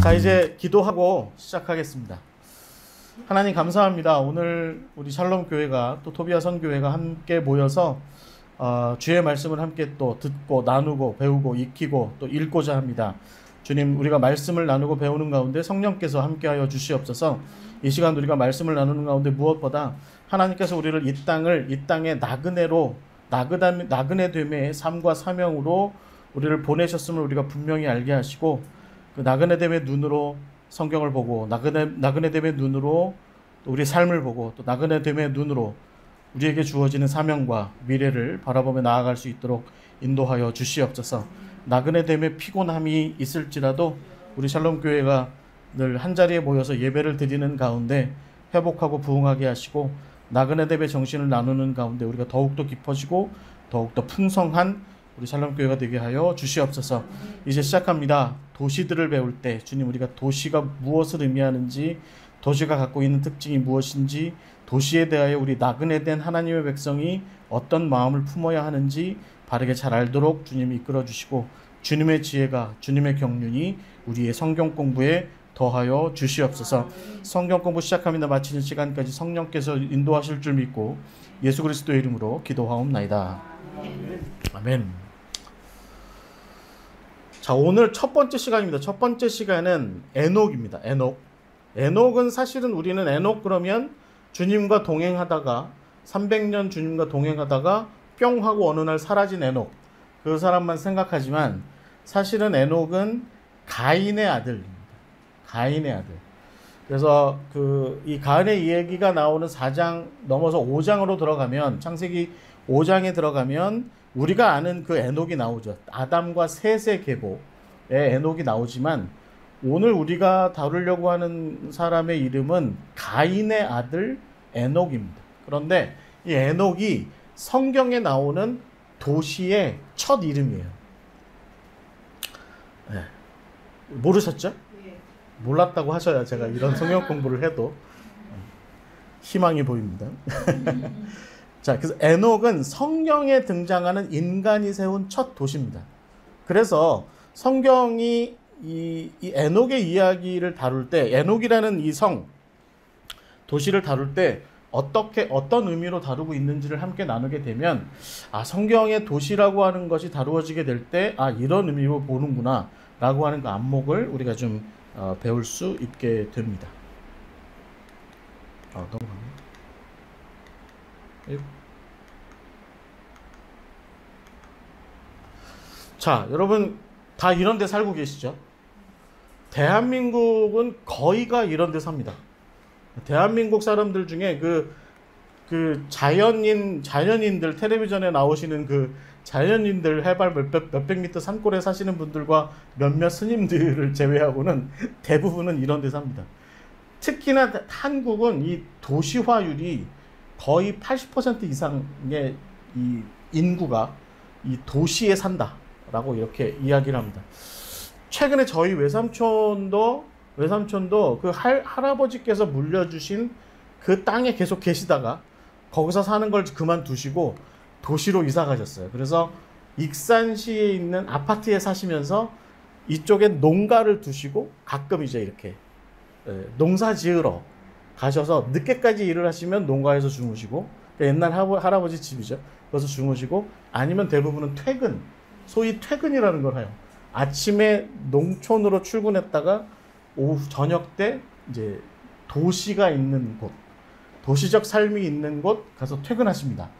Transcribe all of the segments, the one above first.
자, 이제 기도하고 시작하겠습니다. 하나님 감사합니다. 오늘 우리 샬롬 교회가 또 토비아 선교회가 함께 모여서 주의 말씀을 함께 또 듣고 나누고 배우고 익히고 또 읽고자 합니다. 주님, 우리가 말씀을 나누고 배우는 가운데 성령께서 함께하여 주시옵소서. 이 시간 우리가 말씀을 나누는 가운데 무엇보다 하나님께서 우리를 이 땅의 나그네 됨의 삶과 사명으로 우리를 보내셨음을 우리가 분명히 알게 하시고, 그 나그네 됨의 눈으로 성경을 보고 나그네 됨의 눈으로 또 우리 삶을 보고 또 나그네 됨의 눈으로 우리에게 주어지는 사명과 미래를 바라보며 나아갈 수 있도록 인도하여 주시옵소서. 나그네 됨의 피곤함이 있을지라도 우리 샬롬 교회가 늘 한자리에 모여서 예배를 드리는 가운데 회복하고 부흥하게 하시고, 나그네 됨의 정신을 나누는 가운데 우리가 더욱더 깊어지고 더욱더 풍성한 우리 샬롬 교회가 되게 하여 주시옵소서. 이제 시작합니다. 도시들을 배울 때 주님, 우리가 도시가 무엇을 의미하는지, 도시가 갖고 있는 특징이 무엇인지, 도시에 대하여 우리 나그네 된 하나님의 백성이 어떤 마음을 품어야 하는지 바르게 잘 알도록 주님이 이끌어 주시고, 주님의 지혜가, 주님의 경륜이 우리의 성경 공부에 더하여 주시옵소서. 성경 공부 시작합니다. 마치는 시간까지 성령께서 인도하실 줄 믿고 예수 그리스도의 이름으로 기도하옵나이다. 아멘. 자, 오늘 첫 번째 시간입니다. 첫 번째 시간은 에녹입니다. 에녹은 사실은 우리는 에녹 그러면 주님과 동행하다가 300년 주님과 동행하다가 뿅 하고 어느 날 사라진 에녹, 그 사람만 생각하지만 사실은 에녹은 가인의 아들입니다. 가인의 아들. 그래서 이 가인의 이야기가 나오는 4장 넘어서 5장으로 들어가면, 창세기 5장에 들어가면 우리가 아는 그 에녹이 나오죠. 아담과 셋의 계보의 에녹이 나오지만, 오늘 우리가 다루려고 하는 사람의 이름은 가인의 아들 에녹입니다. 그런데 이 에녹이 성경에 나오는 도시의 첫 이름이에요. 네. 모르셨죠? 몰랐다고 하셔야 제가 이런 성경 공부를 해도 희망이 보입니다. 자, 그래서 에녹은 성경에 등장하는 인간이 세운 첫 도시입니다. 그래서 성경이 이 에녹의 이야기를 다룰 때, 에녹이라는 이 도시를 다룰 때 어떤 의미로 다루고 있는지를 함께 나누게 되면, 성경의 도시라고 하는 것이 다루어지게 될 때 이런 의미로 보는구나 라고 하는 그 안목을 우리가 좀 배울 수 있게 됩니다. 넘어가네. 자, 여러분 다 이런 데 살고 계시죠? 대한민국은 거의가 이런 데 삽니다. 대한민국 사람들 중에 그 자연인들, 텔레비전에 나오시는 그 자연인들, 해발 몇백 미터 산골에 사시는 분들과 몇몇 스님들을 제외하고는 대부분은 이런 데 삽니다. 특히나 한국은 이 도시화율이 거의 80% 이상의 이 인구가 이 도시에 산다라고 이렇게 이야기를 합니다. 최근에 저희 외삼촌도 그 할아버지께서 물려주신 그 땅에 계속 계시다가 거기서 사는 걸 그만두시고 도시로 이사 가셨어요. 그래서 익산시에 있는 아파트에 사시면서 이쪽에 농가를 두시고 가끔 이제 이렇게 농사 지으러 가셔서 늦게까지 일을 하시면 농가에서 주무시고, 옛날 할아버지 집이죠. 거기서 주무시고, 아니면 대부분은 소위 퇴근이라는 걸 해요. 아침에 농촌으로 출근했다가 오후 저녁 때 이제 도시가 있는 곳, 도시적 삶이 있는 곳 가서 퇴근하십니다.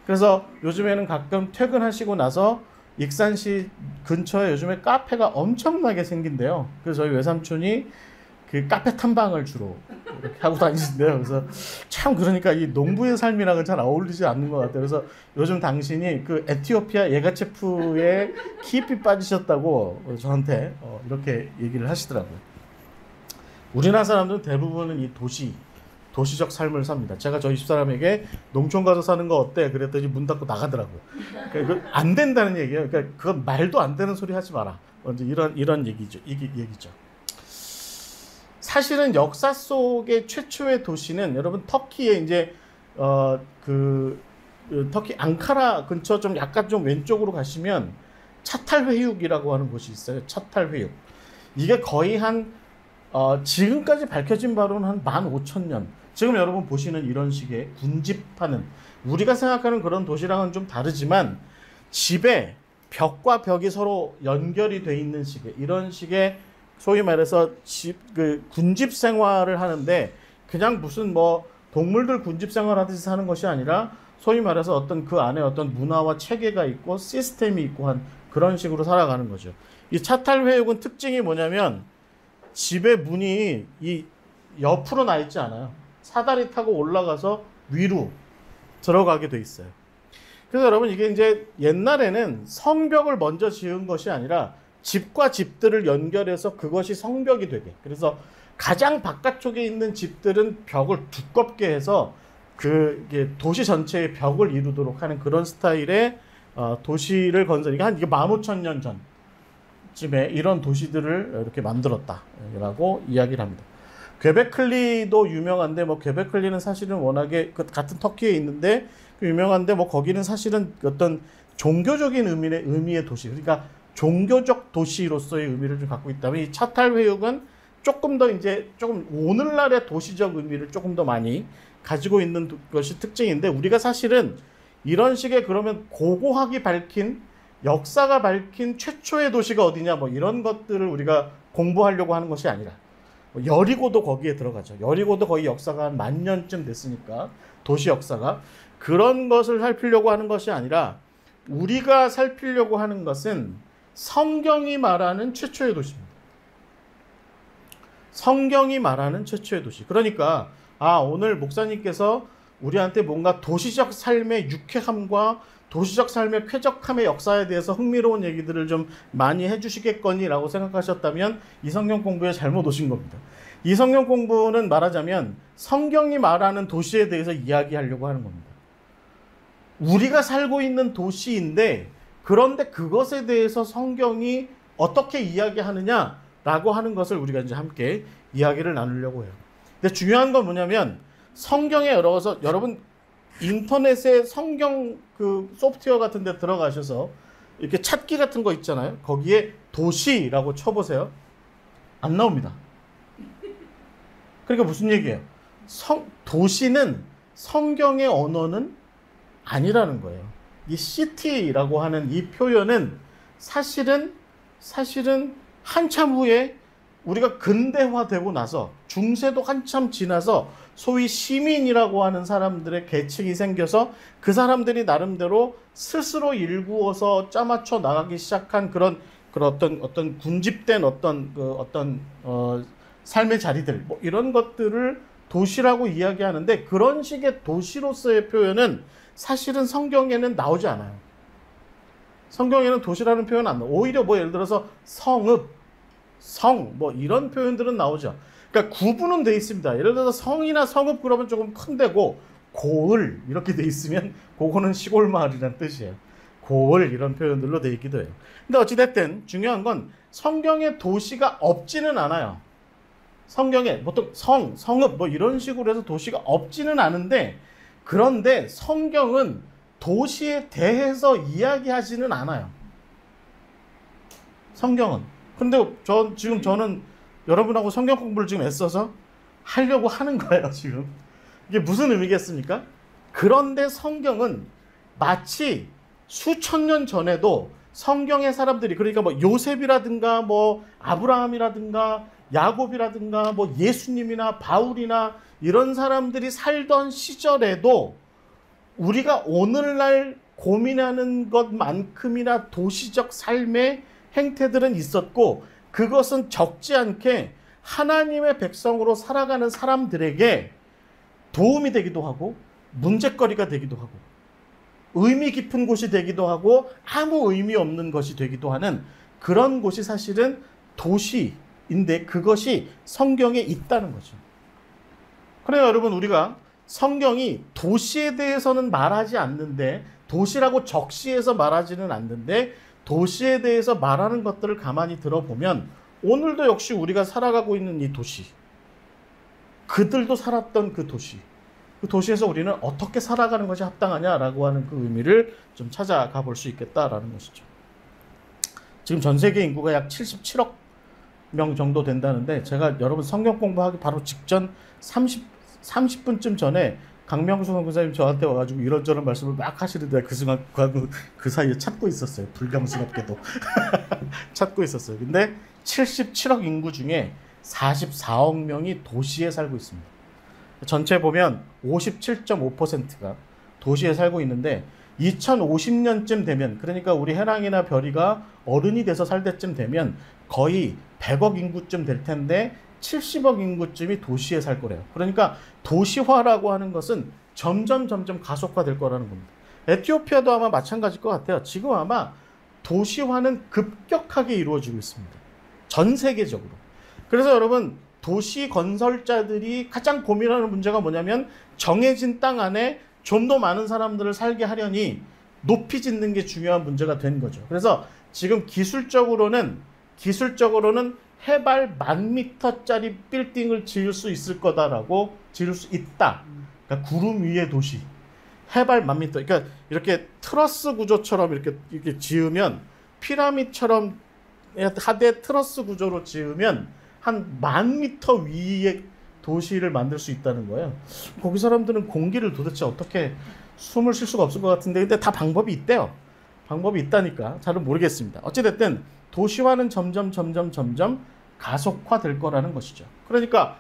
그래서 요즘에는 가끔 퇴근하시고 나서 익산시 근처에 요즘에 카페가 엄청나게 생긴대요. 그래서 저희 외삼촌이 그 카페 탐방을 주로 이렇게 하고 다니신대요. 그래서 참, 그러니까 이 농부의 삶이랑은 잘 어울리지 않는 것 같아요. 그래서 요즘 당신이 그 에티오피아 예가체프에 깊이 빠지셨다고 저한테 이렇게 얘기를 하시더라고요. 우리나라 사람들은 대부분은 이 도시적 삶을 삽니다. 제가 저희 집사람에게 농촌 가서 사는 거 어때? 그랬더니 문 닫고 나가더라고요. 그러니까 안 된다는 얘기예요. 그러니까 그건 말도 안 되는 소리 하지 마라. 이런 얘기죠. 얘기죠. 사실은 역사 속의 최초의 도시는, 여러분, 터키에 이제 터키 앙카라 근처 좀 약간 좀 왼쪽으로 가시면 차탈회육이라고 하는 곳이 있어요. 차탈회육. 이게 거의 한 지금까지 밝혀진 바로는 한 15,000년. 지금 여러분 보시는 이런 식의 군집하는, 우리가 생각하는 그런 도시랑은 좀 다르지만 집에 벽과 벽이 서로 연결이 돼 있는 식의, 이런 식의 소위 말해서 군집 생활을 하는데, 그냥 무슨 뭐 동물들 군집 생활하듯이 사는 것이 아니라 소위 말해서 어떤 그 안에 어떤 문화와 체계가 있고 시스템이 있고 한 그런 식으로 살아가는 거죠. 이 차탈회육은 특징이 뭐냐면 집의 문이 이 옆으로 나 있지 않아요. 사다리 타고 올라가서 위로 들어가게 돼 있어요. 그래서 여러분, 이게 이제 옛날에는 성벽을 먼저 지은 것이 아니라 집과 집들을 연결해서 그것이 성벽이 되게, 그래서 가장 바깥쪽에 있는 집들은 벽을 두껍게 해서 이게 도시 전체의 벽을 이루도록 하는 그런 스타일의 도시를 건설하니까 한 15,000년 전쯤에 이런 도시들을 이렇게 만들었다라고 이야기를 합니다. 퀘베클리도 유명한데, 뭐 퀘베클리는 사실은 워낙에 같은 터키에 있는데 유명한데, 뭐 거기는 사실은 어떤 종교적인 의미의 도시, 그러니까 종교적 도시로서의 의미를 좀 갖고 있다면, 이 차탈회육은 조금 더 이제 조금 오늘날의 도시적 의미를 조금 더 많이 가지고 있는 것이 특징인데, 우리가 사실은 이런 식의 그러면 고고학이 밝힌, 역사가 밝힌 최초의 도시가 어디냐, 뭐 이런 것들을 우리가 공부하려고 하는 것이 아니라, 여리고도 거기에 들어가죠. 여리고도 거의 역사가 한 10,000년쯤 됐으니까, 도시 역사가. 그런 것을 살피려고 하는 것이 아니라 우리가 살피려고 하는 것은 성경이 말하는 최초의 도시입니다. 성경이 말하는 최초의 도시. 그러니까 오늘 목사님께서 우리한테 뭔가 도시적 삶의 유쾌함과 도시적 삶의 쾌적함의 역사에 대해서 흥미로운 얘기들을 좀 많이 해주시겠거니라고 생각하셨다면 이 성경 공부에 잘못 오신 겁니다. 이 성경 공부는 말하자면 성경이 말하는 도시에 대해서 이야기하려고 하는 겁니다. 우리가 살고 있는 도시인데, 그런데 그것에 대해서 성경이 어떻게 이야기하느냐라고 하는 것을 우리가 이제 함께 이야기를 나누려고 해요. 근데 중요한 건 뭐냐면, 성경에 여러분 인터넷에 성경 그 소프트웨어 같은 데 들어가셔서 이렇게 찾기 같은 거 있잖아요. 거기에 도시라고 쳐보세요. 안 나옵니다. 그러니까 무슨 얘기예요? 도시는 성경의 언어는 아니라는 거예요. 이 시티라고 하는 이 표현은 사실은 한참 후에 우리가 근대화되고 나서, 중세도 한참 지나서 소위 시민이라고 하는 사람들의 계층이 생겨서 그 사람들이 나름대로 스스로 일구어서 짜맞춰 나가기 시작한 그런 어떤 군집된 삶의 자리들, 뭐 이런 것들을 도시라고 이야기하는데, 그런 식의 도시로서의 표현은 사실은 성경에는 나오지 않아요. 성경에는 도시라는 표현 안 나와요. 오히려 뭐 예를 들어서 성읍, 뭐 이런 표현들은 나오죠. 그러니까 구분은 돼 있습니다. 예를 들어서 성이나 성읍 그러면 조금 큰 데고, 고을 이렇게 돼 있으면 그거는 시골 마을이라는 뜻이에요. 고을 이런 표현들로 돼 있기도 해요. 근데 어찌됐든 중요한 건 성경에 도시가 없지는 않아요. 성경에 보통 성읍 뭐 이런 식으로 해서 도시가 없지는 않은데, 그런데 성경은 도시에 대해서 이야기하지는 않아요. 성경은. 근데 지금 저는 여러분하고 성경 공부를 지금 애써서 하려고 하는 거예요, 지금. 이게 무슨 의미겠습니까? 그런데 성경은 마치 수천 년 전에도 성경의 사람들이, 그러니까 뭐 요셉이라든가 뭐 아브라함이라든가 야곱이라든가 뭐 예수님이나 바울이나 이런 사람들이 살던 시절에도 우리가 오늘날 고민하는 것만큼이나 도시적 삶의 행태들은 있었고, 그것은 적지 않게 하나님의 백성으로 살아가는 사람들에게 도움이 되기도 하고 문제거리가 되기도 하고 의미 깊은 곳이 되기도 하고 아무 의미 없는 것이 되기도 하는 그런 곳이 사실은 도시인데, 그것이 성경에 있다는 거죠. 그래요, 여러분, 우리가 성경이 도시에 대해서는 말하지 않는데, 도시라고 적시해서 말하지는 않는데, 도시에 대해서 말하는 것들을 가만히 들어보면 오늘도 역시 우리가 살아가고 있는 이 도시, 그들도 살았던 그 도시, 그 도시에서 우리는 어떻게 살아가는 것이 합당하냐라고 하는 그 의미를 좀 찾아가 볼 수 있겠다라는 것이죠. 지금 전 세계 인구가 약 77억 명 정도 된다는데, 제가 여러분 성경 공부하기 바로 직전 30분쯤 전에 강명수 선교사님 저한테 와가지고 이런저런 말씀을 막 하시는데 그 순간 그 사이에 찾고 있었어요. 불경스럽게도 찾고 있었어요. 근데 77억 인구 중에 44억 명이 도시에 살고 있습니다. 전체 보면 57.5%가 도시에 살고 있는데, 2050년쯤 되면, 그러니까 우리 해랑이나 별이가 어른이 돼서 살 때쯤 되면 거의 100억 인구쯤 될 텐데 70억 인구쯤이 도시에 살 거래요. 그러니까 도시화라고 하는 것은 점점 가속화될 거라는 겁니다. 에티오피아도 아마 마찬가지일 것 같아요. 지금 아마 도시화는 급격하게 이루어지고 있습니다. 전 세계적으로. 그래서 여러분, 도시 건설자들이 가장 고민하는 문제가 뭐냐면, 정해진 땅 안에 좀 더 많은 사람들을 살게 하려니 높이 짓는 게 중요한 문제가 된 거죠. 그래서 지금 기술적으로는 해발 1000m짜리 빌딩을 지을 수 있을 거다라고, 지을 수 있다. 그러니까 구름 위의 도시. 해발 1000m. 그러니까 이렇게 트러스 구조처럼 이렇게 지으면, 피라미드처럼 하대 트러스 구조로 지으면 한 10,000m 위의 도시를 만들 수 있다는 거예요. 거기 사람들은 공기를 도대체 어떻게 숨을 쉴 수가 없을 것 같은데, 근데 다 방법이 있대요. 방법이 있다니까. 잘은 모르겠습니다. 어찌됐든 도시화는 점점 가속화될 거라는 것이죠. 그러니까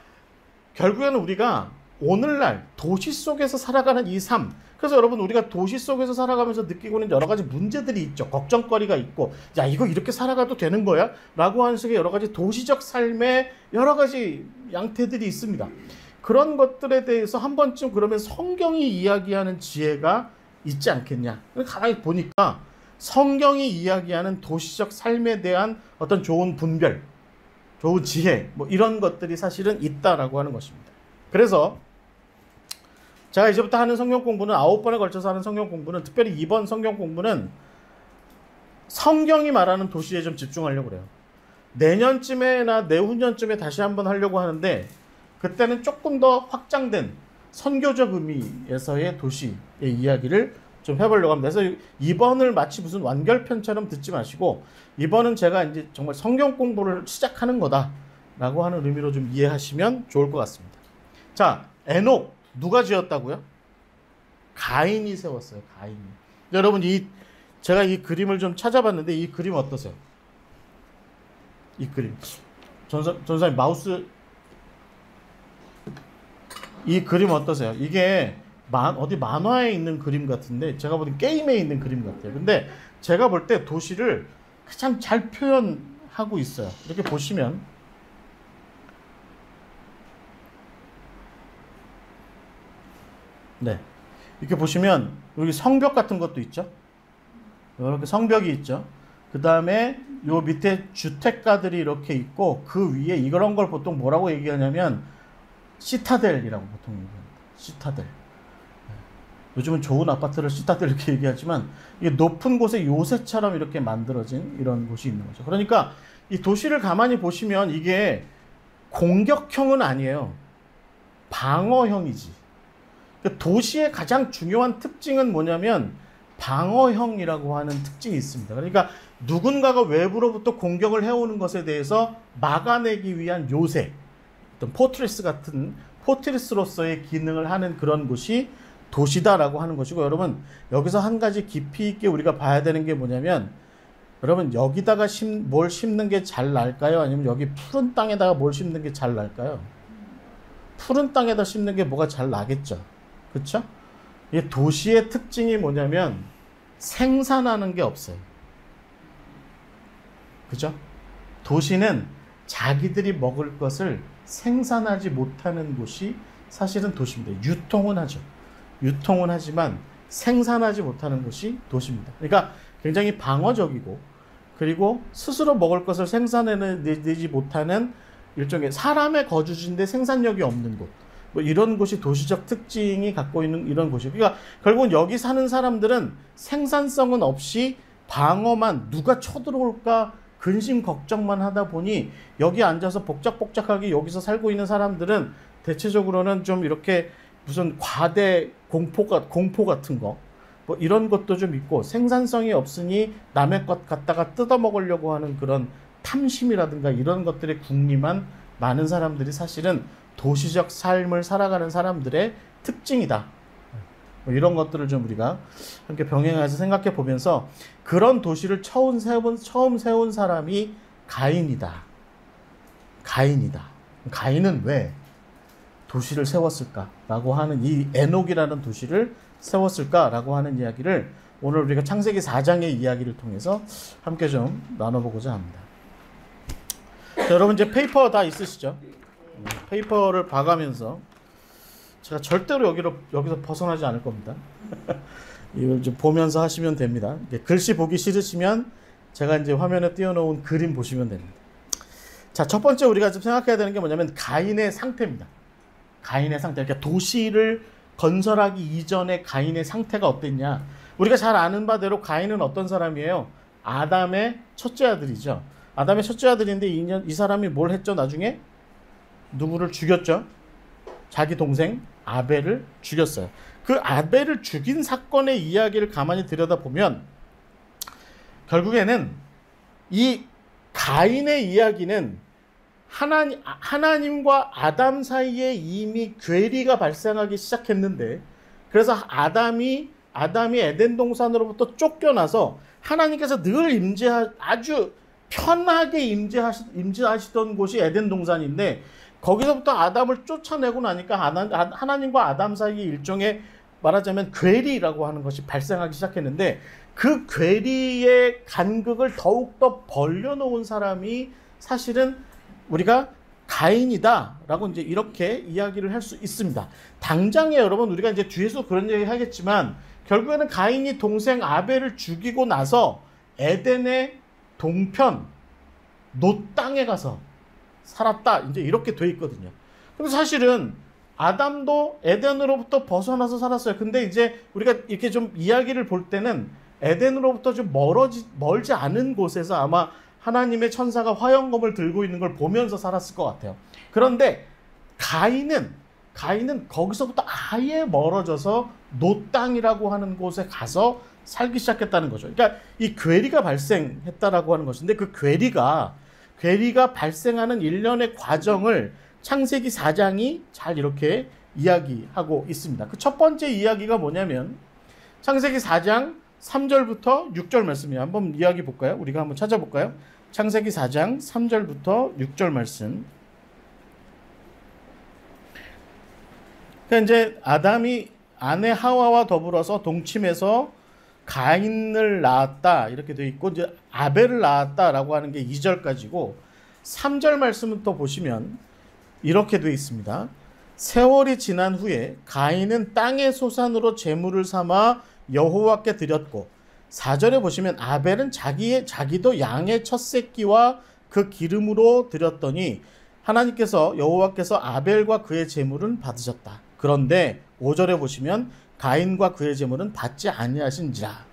결국에는 우리가 오늘날 도시 속에서 살아가는 이 삶, 그래서 여러분, 우리가 도시 속에서 살아가면서 느끼고 있는 여러 가지 문제들이 있죠. 걱정거리가 있고, 야, 이거 이렇게 살아가도 되는 거야? 라고 하는 식의 여러 가지 도시적 삶의 여러 가지 양태들이 있습니다. 그런 것들에 대해서 한 번쯤 그러면 성경이 이야기하는 지혜가 있지 않겠냐. 가만히 보니까 성경이 이야기하는 도시적 삶에 대한 어떤 좋은 분별, 좋은 지혜, 뭐 이런 것들이 사실은 있다라고 하는 것입니다. 그래서 제가 이제부터 하는 성경 공부는, 9번에 걸쳐서 하는 성경 공부는, 특별히 이번 성경 공부는 성경이 말하는 도시에 좀 집중하려고 그래요. 내년쯤에나 내후년쯤에 다시 한번 하려고 하는데, 그때는 조금 더 확장된 선교적 의미에서의 도시의 이야기를 좀 해보려고 합니다. 그래서 이번을 마치 무슨 완결편처럼 듣지 마시고, 이번은 제가 이제 정말 성경 공부를 시작하는 거다라고 하는 의미로 좀 이해하시면 좋을 것 같습니다. 자, 에녹 누가 지었다고요? 가인이 세웠어요. 가인이. 여러분, 제가 이 그림을 좀 찾아봤는데, 이 그림 어떠세요? 이 그림. 전사님 마우스, 이 그림 어떠세요? 이게 어디 만화에 있는 그림 같은데, 제가 보기엔 게임에 있는 그림 같아요. 근데 제가 볼 때 도시를 가장 잘 표현하고 있어요. 이렇게 보시면, 네, 이렇게 보시면 여기 성벽 같은 것도 있죠. 이렇게 성벽이 있죠. 그 다음에 요 밑에 주택가들이 이렇게 있고, 그 위에 이런 걸 보통 뭐라고 얘기하냐면 시타델이라고 보통 얘기합니다. 시타델. 요즘은 좋은 아파트를 시타델 이렇게 얘기하지만, 이게 높은 곳에 요새처럼 이렇게 만들어진 이런 곳이 있는 거죠. 그러니까 이 도시를 가만히 보시면 이게 공격형은 아니에요. 방어형이지. 도시의 가장 중요한 특징은 뭐냐면 방어형이라고 하는 특징이 있습니다. 그러니까 누군가가 외부로부터 공격을 해오는 것에 대해서 막아내기 위한 요새, 어떤 포트리스 같은, 포트리스로서의 기능을 하는 그런 곳이 도시다라고 하는 것이고, 여러분, 여기서 한 가지 깊이 있게 우리가 봐야 되는 게 뭐냐면, 여러분, 여기다가 뭘 심는 게 잘 날까요? 아니면 여기 푸른 땅에다가 뭘 심는 게 잘 날까요? 푸른 땅에다 심는 게 뭐가 잘 나겠죠. 그렇죠? 이 도시의 특징이 뭐냐면 생산하는 게 없어요. 그죠? 도시는 자기들이 먹을 것을 생산하지 못하는 곳이 사실은 도시입니다. 유통은 하죠. 유통은 하지만 생산하지 못하는 곳이 도시입니다. 그러니까 굉장히 방어적이고, 그리고 스스로 먹을 것을 생산해내지 못하는 일종의 사람의 거주지인데 생산력이 없는 곳, 뭐 이런 곳이 도시적 특징이 갖고 있는 이런 곳이에요. 그러니까 결국은 여기 사는 사람들은 생산성은 없이 방어만, 누가 쳐들어올까 근심 걱정만 하다 보니, 여기 앉아서 복작복작하게 여기서 살고 있는 사람들은 대체적으로는 좀 이렇게 무슨 과대 공포 같은 거, 뭐 이런 것도 좀 있고, 생산성이 없으니 남의 것 갖다가 뜯어먹으려고 하는 그런 탐심이라든가 이런 것들에 궁림한 많은 사람들이 사실은 도시적 삶을 살아가는 사람들의 특징이다. 뭐 이런 것들을 좀 우리가 함께 병행해서 생각해 보면서 그런 도시를 처음 세운 사람이 가인이다. 가인은 왜 도시를 세웠을까라고 하는, 이 에녹이라는 도시를 세웠을까라고 하는 이야기를 오늘 우리가 창세기 4장의 이야기를 통해서 함께 좀 나눠보고자 합니다. 자, 여러분 이제 페이퍼 다 있으시죠? 페이퍼를 봐가면서 제가 절대로 여기서 벗어나지 않을 겁니다. 이걸 좀 보면서 하시면 됩니다. 글씨 보기 싫으시면 제가 이제 화면에 띄워놓은 그림 보시면 됩니다. 자, 첫 번째 우리가 좀 생각해야 되는 게 뭐냐면 가인의 상태입니다. 가인의 상태. 그러니까 도시를 건설하기 이전에 가인의 상태가 어땠냐. 우리가 잘 아는 바대로 가인은 어떤 사람이에요? 아담의 첫째 아들이죠. 아담의 첫째 아들인데 이 사람이 뭘 했죠? 나중에 누구를 죽였죠? 자기 동생 아벨을 죽였어요. 그 아벨을 죽인 사건의 이야기를 가만히 들여다보면 결국에는 이 가인의 이야기는 하나님과 아담 사이에 이미 괴리가 발생하기 시작했는데, 그래서 아담이 에덴 동산으로부터 쫓겨나서 하나님께서 늘 아주 편하게 임재하시던 곳이 에덴 동산인데, 거기서부터 아담을 쫓아내고 나니까 하나님과 아담 사이에 일종의 말하자면 괴리라고 하는 것이 발생하기 시작했는데, 그 괴리의 간극을 더욱더 벌려놓은 사람이 사실은 우리가 가인이다라고 이제 이렇게 이야기를 할 수 있습니다. 당장에 여러분 우리가 이제 뒤에서 그런 얘기 하겠지만 결국에는 가인이 동생 아벨을 죽이고 나서 에덴의 동편 노 땅에 가서 살았다, 이제 이렇게 돼 있거든요. 근데 사실은 아담도 에덴으로부터 벗어나서 살았어요. 근데 이제 우리가 이렇게 좀 이야기를 볼 때는 에덴으로부터 좀 멀지 않은 곳에서 아마 하나님의 천사가 화영검을 들고 있는 걸 보면서 살았을 것 같아요. 그런데 가인은 거기서부터 아예 멀어져서 노 땅이라고 하는 곳에 가서 살기 시작했다는 거죠. 그러니까 이 괴리가 발생했다라고 하는 것인데, 그 괴리가 발생하는 일련의 과정을 창세기 4장이 잘 이렇게 이야기하고 있습니다. 그 첫 번째 이야기가 뭐냐면 창세기 4장 3절부터 6절 말씀이에요. 한번 이야기 볼까요? 우리가 한번 찾아볼까요? 창세기 4장 3절부터 6절 말씀. 그러니까 이제 아담이 아내 하와와 더불어서 동침해서 가인을 낳았다 이렇게 되어 있고, 이제 아벨을 낳았다라고 하는 게 2절까지고, 3절 말씀부터 보시면 이렇게 되어 있습니다. 세월이 지난 후에 가인은 땅의 소산으로 제물을 삼아 여호와께 드렸고, 4절에 보시면 아벨은 자기도 양의 첫 새끼와 그 기름으로 드렸더니 여호와께서 아벨과 그의 제물은 받으셨다. 그런데 5절에 보시면 가인과 그의 제물은 받지 아니하신지라.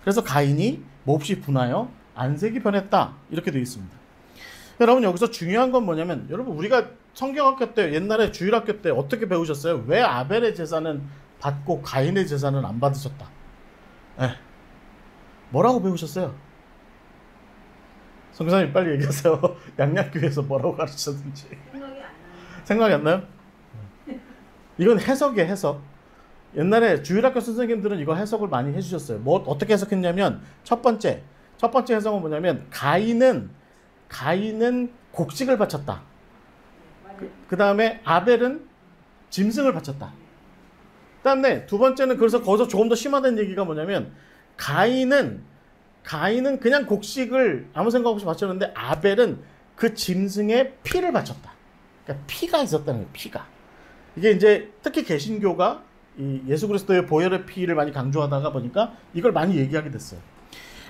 그래서 가인이 몹시 분하여 안색이 변했다 이렇게 되어 있습니다. 여러분 여기서 중요한 건 뭐냐면, 여러분 우리가 성경학교 때, 옛날에 주일학교 때 어떻게 배우셨어요? 왜 아벨의 제사는 받고 가인의 제사는 안 받으셨다? 뭐라고 배우셨어요? 선교사님 빨리 얘기하세요. 양약교회에서 뭐라고 가르치셨는지. 생각이 안 나요? 이건 해석이에요, 해석. 옛날에 주일학교 선생님들은 이거 해석을 많이 해주셨어요. 어떻게 해석했냐면, 첫 번째 해석은 뭐냐면, 가인은 곡식을 바쳤다. 그 다음에 아벨은 짐승을 바쳤다. 그 다음에 두 번째는, 그래서 거기서 조금 더 심화된 얘기가 뭐냐면, 가인은 그냥 곡식을 아무 생각 없이 바쳤는데, 아벨은 그 짐승의 피를 바쳤다. 그러니까 피가 있었다는 거예요, 피가. 이게 이제 특히 개신교가 이 예수 그리스도의 보혈의 피를 많이 강조하다가 보니까 이걸 많이 얘기하게 됐어요.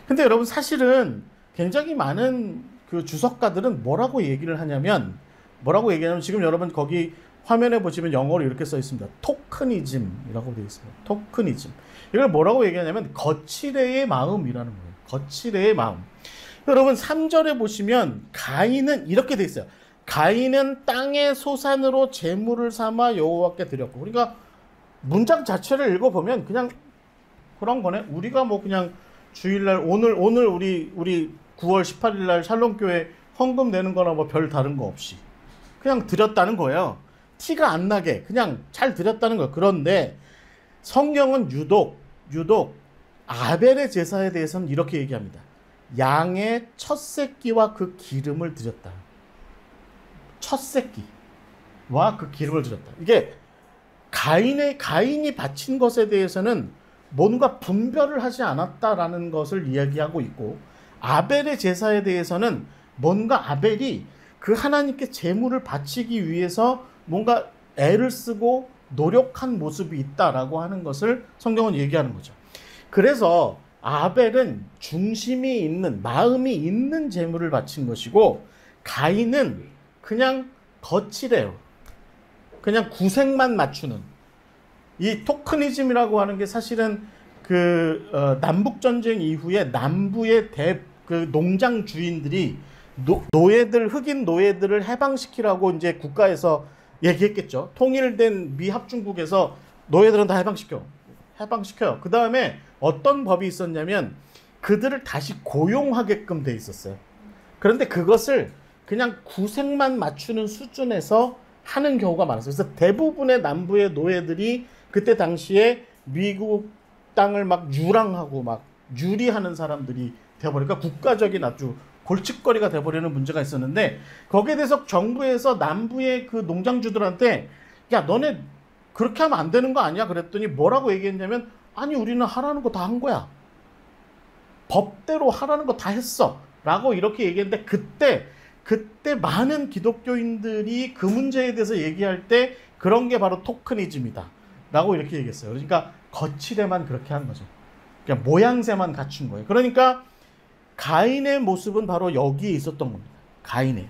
근데 여러분 사실은 굉장히 많은 그 주석가들은 뭐라고 얘기하냐면 지금 여러분 거기 화면에 보시면 영어로 이렇게 써 있습니다. 토크니즘이라고 되어 있어요. 토크니즘. 이걸 뭐라고 얘기하냐면 거칠애의 마음이라는 거예요. 거칠애의 마음. 여러분 3절에 보시면 가인은 이렇게 되어 있어요. 가인은 땅의 소산으로 제물을 삼아 여호와께 드렸고. 그러니까 문장 자체를 읽어보면 그냥 그런 거네. 우리가 뭐 그냥 주일날 오늘 우리 9월 18일 날 샬롬교회 헌금 내는 거나 뭐 별 다른 거 없이 그냥 드렸다는 거예요. 티가 안 나게 그냥 잘 드렸다는 거예요. 그런데 성경은 유독 아벨의 제사에 대해서는 이렇게 얘기합니다. 양의 첫 새끼와 그 기름을 드렸다. 첫 새끼와 그 기름을 드렸다. 이게 가인이 바친 것에 대해서는 뭔가 분별을 하지 않았다라는 것을 이야기하고 있고, 아벨의 제사에 대해서는 뭔가 아벨이 그 하나님께 제물을 바치기 위해서 뭔가 애를 쓰고 노력한 모습이 있다라고 하는 것을 성경은 얘기하는 거죠. 그래서 아벨은 중심이 있는, 마음이 있는 제물을 바친 것이고, 가인은 그냥 거칠해요. 그냥 구색만 맞추는. 이 토크니즘이라고 하는 게 사실은 남북전쟁 이후에 남부의 그 농장 주인들이 노예들, 흑인 노예들을 해방시키라고 이제 국가에서 얘기했겠죠. 통일된 미 합중국에서 노예들은 다 해방시켜요. 그 다음에 어떤 법이 있었냐면 그들을 다시 고용하게끔 돼 있었어요. 그런데 그것을 그냥 구색만 맞추는 수준에서 하는 경우가 많았어요. 그래서 대부분의 남부의 노예들이 그때 당시에 미국 땅을 막 유랑하고 막 유리하는 사람들이 되어버리니까 국가적인 아주 골칫거리가 돼버리는 문제가 있었는데, 거기에 대해서 정부에서 남부의 그 농장주들한테 야, 너네 그렇게 하면 안 되는 거 아니야? 그랬더니 뭐라고 얘기했냐면, 아니, 우리는 하라는 거 다 한 거야. 법대로 하라는 거 다 했어. 라고 이렇게 얘기했는데, 그때 많은 기독교인들이 그 문제에 대해서 얘기할 때 그런 게 바로 토크니즘이다. 라고 이렇게 얘기했어요. 그러니까 거칠에만 그렇게 한 거죠. 그냥 모양새만 갖춘 거예요. 그러니까 가인의 모습은 바로 여기에 있었던 겁니다. 가인의.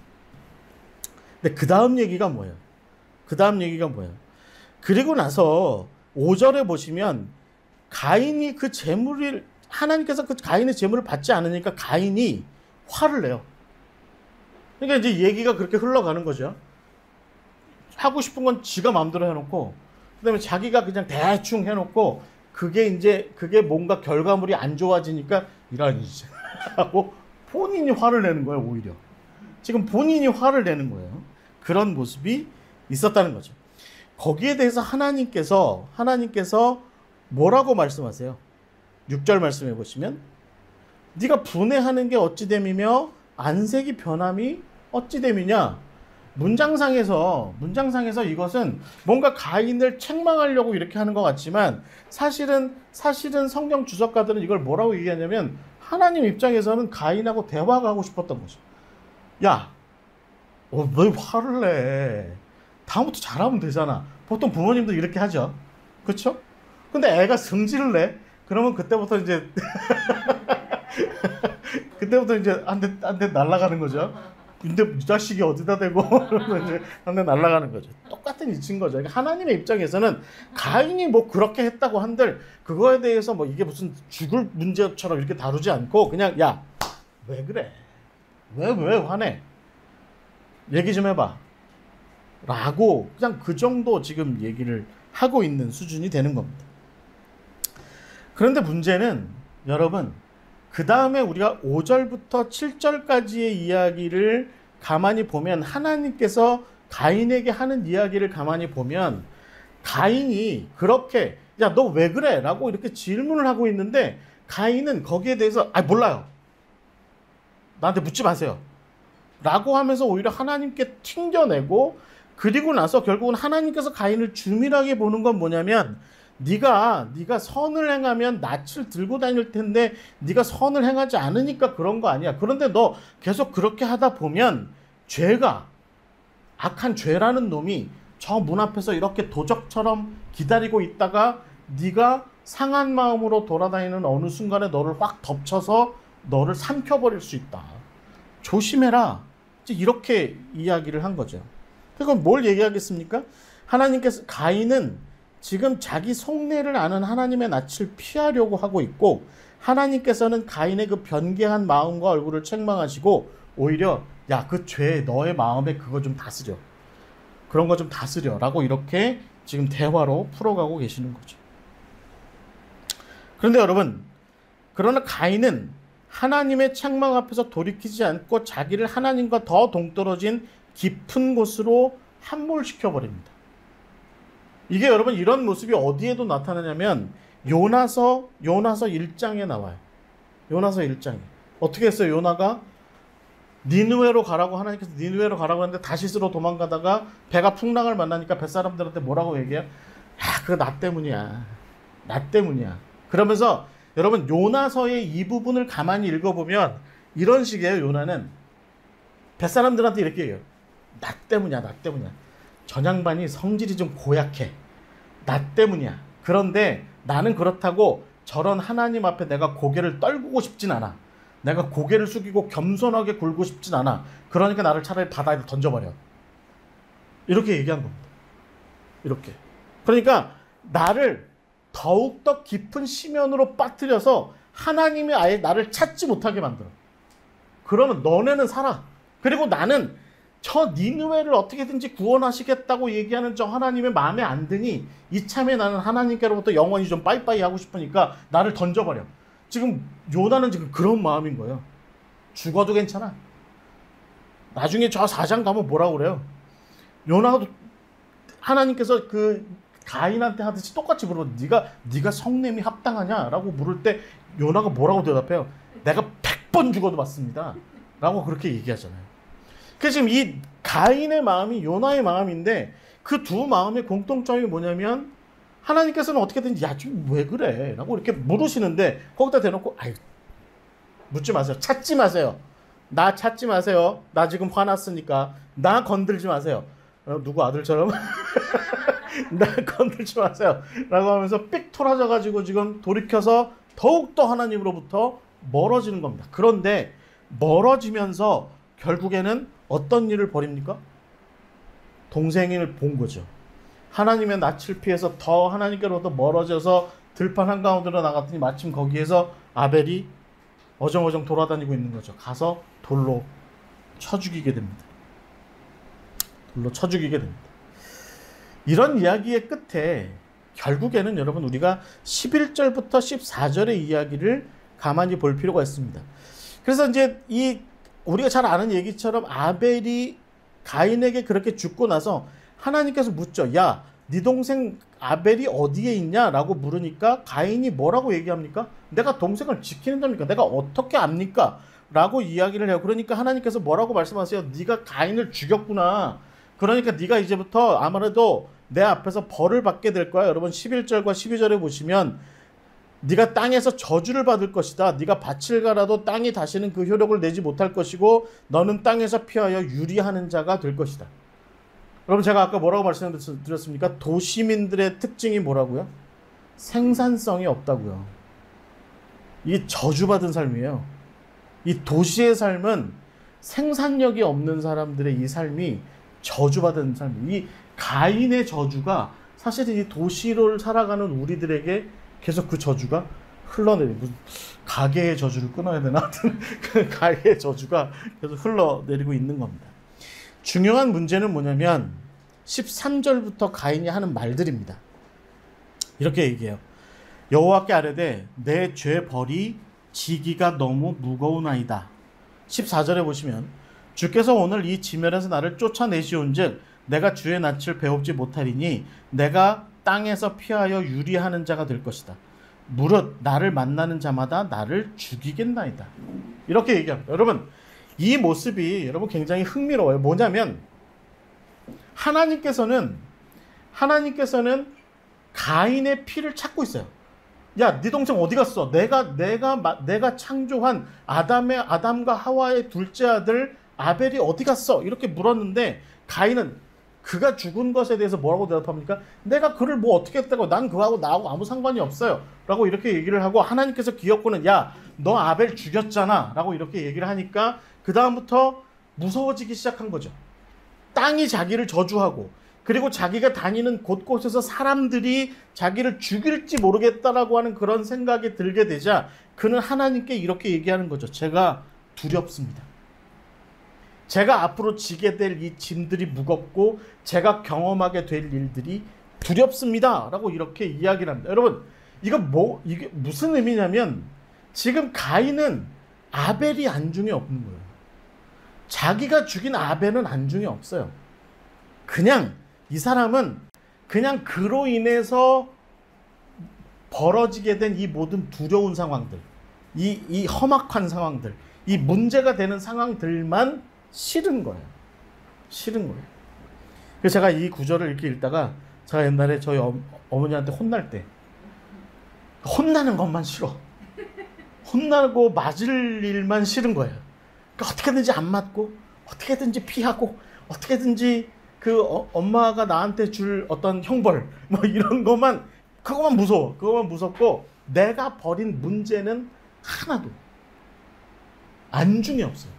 근데 그 다음 얘기가 뭐예요? 그리고 나서 5절에 보시면 가인이 그 재물을, 하나님께서 그 가인의 재물을 받지 않으니까 가인이 화를 내요. 그러니까 이제 얘기가 그렇게 흘러가는 거죠. 하고 싶은 건 지가 마음대로 해놓고, 그 다음에 자기가 그냥 대충 해놓고, 그게 뭔가 결과물이 안 좋아지니까 이런 이제 하고 본인이 화를 내는 거예요. 오히려 지금 본인이 화를 내는 거예요. 그런 모습이 있었다는 거죠. 거기에 대해서 하나님께서 뭐라고 말씀하세요? 6절 말씀해 보시면, 네가 분해하는 게 어찌 됨이며 안색이 변함이 어찌 됨이냐. 문장상에서 이것은 뭔가 가인을 책망하려고 이렇게 하는 것 같지만, 사실은 성경 주석가들은 이걸 뭐라고 얘기하냐면, 하나님 입장에서는 가인하고 대화가 하고 싶었던 거죠. 야, 왜 화를 내? 다음부터 잘하면 되잖아. 보통 부모님도 이렇게 하죠. 그렇죠? 근데 애가 승질을 내? 그러면 그때부터 이제 한 대 날아가는 거죠. 근데 이 자식이 어디다 대고 이제 한 대 날아가는 거죠. 똑같은 이치인 거죠. 그러니까 하나님의 입장에서는 가인이 뭐 그렇게 했다고 한들 그거에 대해서 뭐 이게 무슨 죽을 문제처럼 이렇게 다루지 않고, 그냥 야, 왜 그래? 왜 화내? 얘기 좀 해봐. 라고 그냥 그 정도 지금 얘기를 하고 있는 수준이 되는 겁니다. 그런데 문제는 여러분, 그 다음에 우리가 5절부터 7절까지의 이야기를 가만히 보면, 하나님께서 가인에게 하는 이야기를 가만히 보면, 가인이 그렇게 야, 너 왜 그래? 라고 이렇게 질문을 하고 있는데, 가인은 거기에 대해서 몰라요. 나한테 묻지 마세요. 라고 하면서 오히려 하나님께 튕겨내고, 그리고 나서 결국은 하나님께서 가인을 주밀하게 보는 건 뭐냐면, 네가 선을 행하면 낯을 들고 다닐 텐데 네가 선을 행하지 않으니까 그런 거 아니야. 그런데 너 계속 그렇게 하다 보면 악한 죄라는 놈이 저 문 앞에서 이렇게 도적처럼 기다리고 있다가 네가 상한 마음으로 돌아다니는 어느 순간에 너를 확 덮쳐서 너를 삼켜버릴 수 있다. 조심해라. 이렇게 이야기를 한 거죠. 그럼 뭘 얘기하겠습니까? 하나님께서, 가인은 지금 자기 속내를 아는 하나님의 낯을 피하려고 하고 있고, 하나님께서는 가인의 그 변개한 마음과 얼굴을 책망하시고, 오히려 야, 그 죄, 너의 마음에 그거 좀 다스려. 그런 거 좀 다스려. 라고 이렇게 지금 대화로 풀어가고 계시는 거죠. 그런데 여러분, 그러나 가인은 하나님의 책망 앞에서 돌이키지 않고 자기를 하나님과 더 동떨어진 깊은 곳으로 함몰시켜 버립니다. 이게 여러분 이런 모습이 어디에도 나타나냐면 요나서 1장에 나와요. 요나서 1장에. 어떻게 했어요? 요나가 니느웨로 가라고 하나님께서 니느웨로 가라고 하는데 다시스로 도망가다가 배가 풍랑을 만나니까 뱃사람들한테 뭐라고 얘기해요? 아, 그거 나 때문이야. 나 때문이야. 그러면서 여러분 요나서의 이 부분을 가만히 읽어보면 이런 식이에요. 요나는 뱃사람들한테 이렇게 얘기해요. 나 때문이야. 나 때문이야. 전양반이 성질이 좀 고약해. 나 때문이야. 그런데 나는 그렇다고 저런 하나님 앞에 내가 고개를 떨구고 싶진 않아. 내가 고개를 숙이고 겸손하게 굴고 싶진 않아. 그러니까 나를 차라리 바다에 던져버려. 이렇게 얘기한 겁니다. 이렇게. 그러니까 나를 더욱더 깊은 심연으로 빠뜨려서 하나님이 아예 나를 찾지 못하게 만들어. 그러면 너네는 살아. 그리고 나는 저 니느웨를 어떻게든지 구원하시겠다고 얘기하는 저 하나님의 마음에 안 드니 이참에 나는 하나님께로부터 영원히 좀 빠이빠이 하고 싶으니까 나를 던져버려. 지금 요나는 지금 그런 마음인 거예요. 죽어도 괜찮아. 나중에 저 4장 가면 뭐라고 그래요? 요나도 하나님께서 그 가인한테 하듯이 똑같이 물어. 네가 성냄이 합당하냐라고 물을 때 요나가 뭐라고 대답해요? 내가 100번 죽어도 맞습니다. 라고 그렇게 얘기하잖아요. 그래서 지금 이 가인의 마음이 요나의 마음인데 그 두 마음의 공통점이 뭐냐면 하나님께서는 어떻게든지 야, 좀 왜 그래? 라고 이렇게 물으시는데 거기다 대놓고 아유, 묻지 마세요. 찾지 마세요. 나 찾지 마세요. 나 지금 화났으니까 나 건들지 마세요. 누구 아들처럼 나 건들지 마세요. 라고 하면서 삑 토라져가지고 지금 돌이켜서 더욱더 하나님으로부터 멀어지는 겁니다. 그런데 멀어지면서 결국에는 어떤 일을 벌입니까? 동생을 본 거죠. 하나님의 낯을 피해서 더 하나님께로부터 멀어져서 들판 한가운데로 나갔더니 마침 거기에서 아벨이 어정어정 돌아다니고 있는 거죠. 가서 돌로 쳐 죽이게 됩니다. 돌로 쳐 죽이게 됩니다. 이런 이야기의 끝에 결국에는 여러분 우리가 11절부터 14절의 이야기를 가만히 볼 필요가 있습니다. 그래서 이제 이 우리가 잘 아는 얘기처럼 아벨이 가인에게 그렇게 죽고 나서 하나님께서 묻죠. 야, 네 동생 아벨이 어디에 있냐? 라고 물으니까 가인이 뭐라고 얘기합니까? 내가 동생을 지키는 자입니까? 내가 어떻게 압니까? 라고 이야기를 해요. 그러니까 하나님께서 뭐라고 말씀하세요? 네가 가인을 죽였구나. 그러니까 네가 이제부터 아무래도 내 앞에서 벌을 받게 될 거야. 여러분 11절과 12절에 보시면 네가 땅에서 저주를 받을 것이다. 네가 밭을 갈아도 땅이 다시는 그 효력을 내지 못할 것이고 너는 땅에서 피하여 유리하는 자가 될 것이다. 여러분 제가 아까 뭐라고 말씀드렸습니까? 도시민들의 특징이 뭐라고요? 생산성이 없다고요. 이게 저주받은 삶이에요. 이 도시의 삶은 생산력이 없는 사람들의 이 삶이 저주받은 삶이에요. 이 가인의 저주가 사실은 이 도시를 살아가는 우리들에게 계속 그 저주가 흘러내리고 무슨 가계의 저주를 끊어야 되나? 하여튼 그 가계의 저주가 계속 흘러내리고 있는 겁니다. 중요한 문제는 뭐냐면 13절부터 가인이 하는 말들입니다. 이렇게 얘기해요. 여호와께 아뢰되 내 죄 벌이 지기가 너무 무거우나이다. 14절에 보시면 주께서 오늘 이 지면에서 나를 쫓아내시온즉 내가 주의 낯을 배웁지 못하리니 내가 땅에서 피하여 유리하는 자가 될 것이다. 무릇 나를 만나는 자마다 나를 죽이겠나이다. 이렇게 얘기합니다. 여러분 이 모습이 여러분 굉장히 흥미로워요. 뭐냐면 하나님께서는 가인의 피를 찾고 있어요. 야, 네 동생 어디 갔어? 내가 창조한 아담과 하와의 둘째 아들 아벨이 어디 갔어? 이렇게 물었는데 가인은 그가 죽은 것에 대해서 뭐라고 대답합니까? 내가 그를 뭐 어떻게 했다고 난 그하고 나하고 아무 상관이 없어요. 라고 이렇게 얘기를 하고 하나님께서 기어코는 야, 너 아벨 죽였잖아. 라고 이렇게 얘기를 하니까 그 다음부터 무서워지기 시작한 거죠. 땅이 자기를 저주하고 그리고 자기가 다니는 곳곳에서 사람들이 자기를 죽일지 모르겠다라고 하는 그런 생각이 들게 되자 그는 하나님께 이렇게 얘기하는 거죠. 제가 두렵습니다. 제가 앞으로 지게 될 이 짐들이 무겁고 제가 경험하게 될 일들이 두렵습니다. 라고 이렇게 이야기를 합니다. 여러분, 이게 무슨 의미냐면 지금 가인은 아벨이 안중에 없는 거예요. 자기가 죽인 아벨은 안중에 없어요. 그냥 이 사람은 그냥 그로 인해서 벌어지게 된 이 모든 두려운 상황들, 이 험악한 상황들, 이 문제가 되는 상황들만 싫은 거예요. 싫은 거예요. 그래서 제가 이 구절을 이렇게 읽다가 제가 옛날에 저희 어머니한테 혼날 때 혼나는 것만 싫어. 혼나고 맞을 일만 싫은 거예요. 그러니까 어떻게든지 안 맞고 어떻게든지 피하고 어떻게든지 그 엄마가 나한테 줄 어떤 형벌 뭐 이런 것만 그것만 무서워. 그것만 무섭고 내가 벌인 문제는 하나도 안중에 없어요.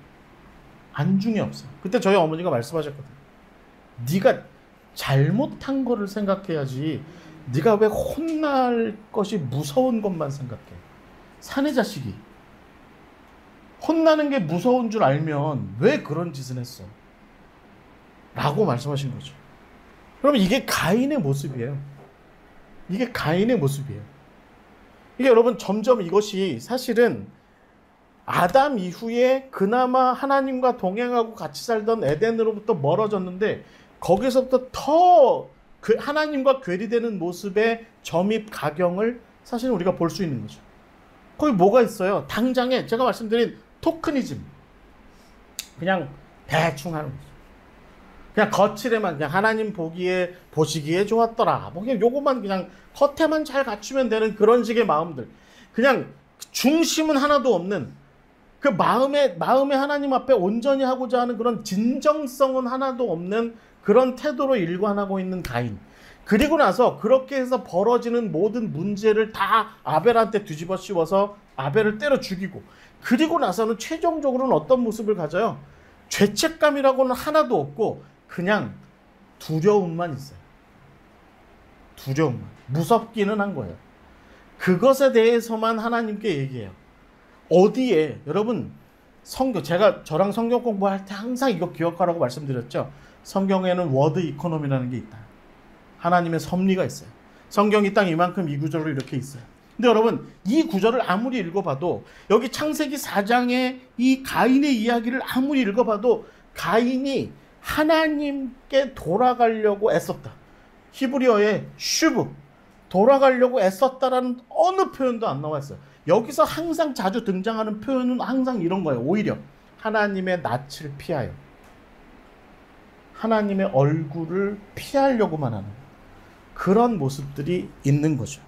안중에 없어요. 그때 저희 어머니가 말씀하셨거든요. 네가 잘못한 거를 생각해야지 네가 왜 혼날 것이 무서운 것만 생각해. 사내 자식이 혼나는 게 무서운 줄 알면 왜 그런 짓을 했어? 라고 말씀하신 거죠. 그러면 이게 가인의 모습이에요. 이게 가인의 모습이에요. 이게 여러분 점점 이것이 사실은 아담 이후에 그나마 하나님과 동행하고 같이 살던 에덴으로부터 멀어졌는데 거기서부터 더 하나님과 괴리되는 모습의 점입 가경을 사실은 우리가 볼 수 있는 거죠. 거기 뭐가 있어요? 당장에 제가 말씀드린 토크니즘. 그냥 대충 하는 거죠. 그냥 거칠에만 그냥 하나님 보시기에 좋았더라. 뭐 그냥 요것만 그냥 겉에만 잘 갖추면 되는 그런 식의 마음들. 그냥 중심은 하나도 없는 그 마음에 하나님 앞에 온전히 하고자 하는 그런 진정성은 하나도 없는 그런 태도로 일관하고 있는 가인. 그리고 나서 그렇게 해서 벌어지는 모든 문제를 다 아벨한테 뒤집어 씌워서 아벨을 때려 죽이고 그리고 나서는 최종적으로는 어떤 모습을 가져요? 죄책감이라고는 하나도 없고 그냥 두려움만 있어요. 두려움만. 무섭기는 한 거예요. 그것에 대해서만 하나님께 얘기해요. 어디에 여러분 저랑 성경 공부할 때 항상 이거 기억하라고 말씀드렸죠. 성경에는 워드 이코노미라는 게 있다. 하나님의 섭리가 있어요. 성경이 딱 이만큼 이 구절로 이렇게 있어요. 근데 여러분 이 구절을 아무리 읽어봐도 여기 창세기 4장의 이 가인의 이야기를 아무리 읽어봐도 가인이 하나님께 돌아가려고 애썼다. 히브리어에 슈브 돌아가려고 애썼다라는 어느 표현도 안 나와 있어요. 여기서 항상 자주 등장하는 표현은 항상 이런 거예요. 오히려 하나님의 낯을 피하여 하나님의 얼굴을 피하려고만 하는 그런 모습들이 있는 거죠.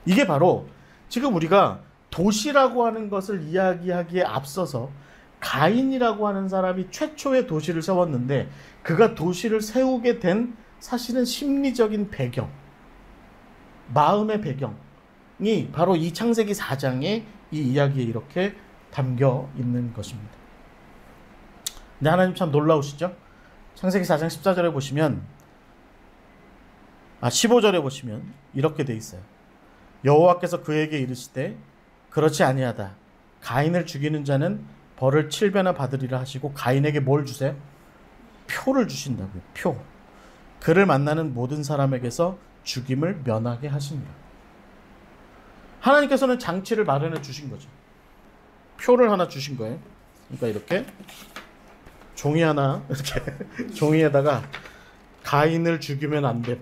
이게 바로 지금 우리가 도시라고 하는 것을 이야기하기에 앞서서 가인이라고 하는 사람이 최초의 도시를 세웠는데 그가 도시를 세우게 된 사실은 심리적인 배경, 마음의 배경이 바로 이 창세기 4장의 이 이야기에 이렇게 담겨 있는 것입니다. 근데 하나님 참 놀라우시죠? 창세기 4장 14절에 보시면 15절에 보시면 이렇게 돼 있어요. 여호와께서 그에게 이르시되 그렇지 아니하다. 가인을 죽이는 자는 벌을 7배나 받으리라 하시고 가인에게 뭘 주세요? 표를 주신다고요. 표. 그를 만나는 모든 사람에게서 죽임을 면하게 하시니라. 하나님께서는 장치를 마련해 주신 거죠. 표를 하나 주신 거예요. 그러니까 이렇게 종이 하나 이렇게 종이에다가 가인을 죽이면 안 됨.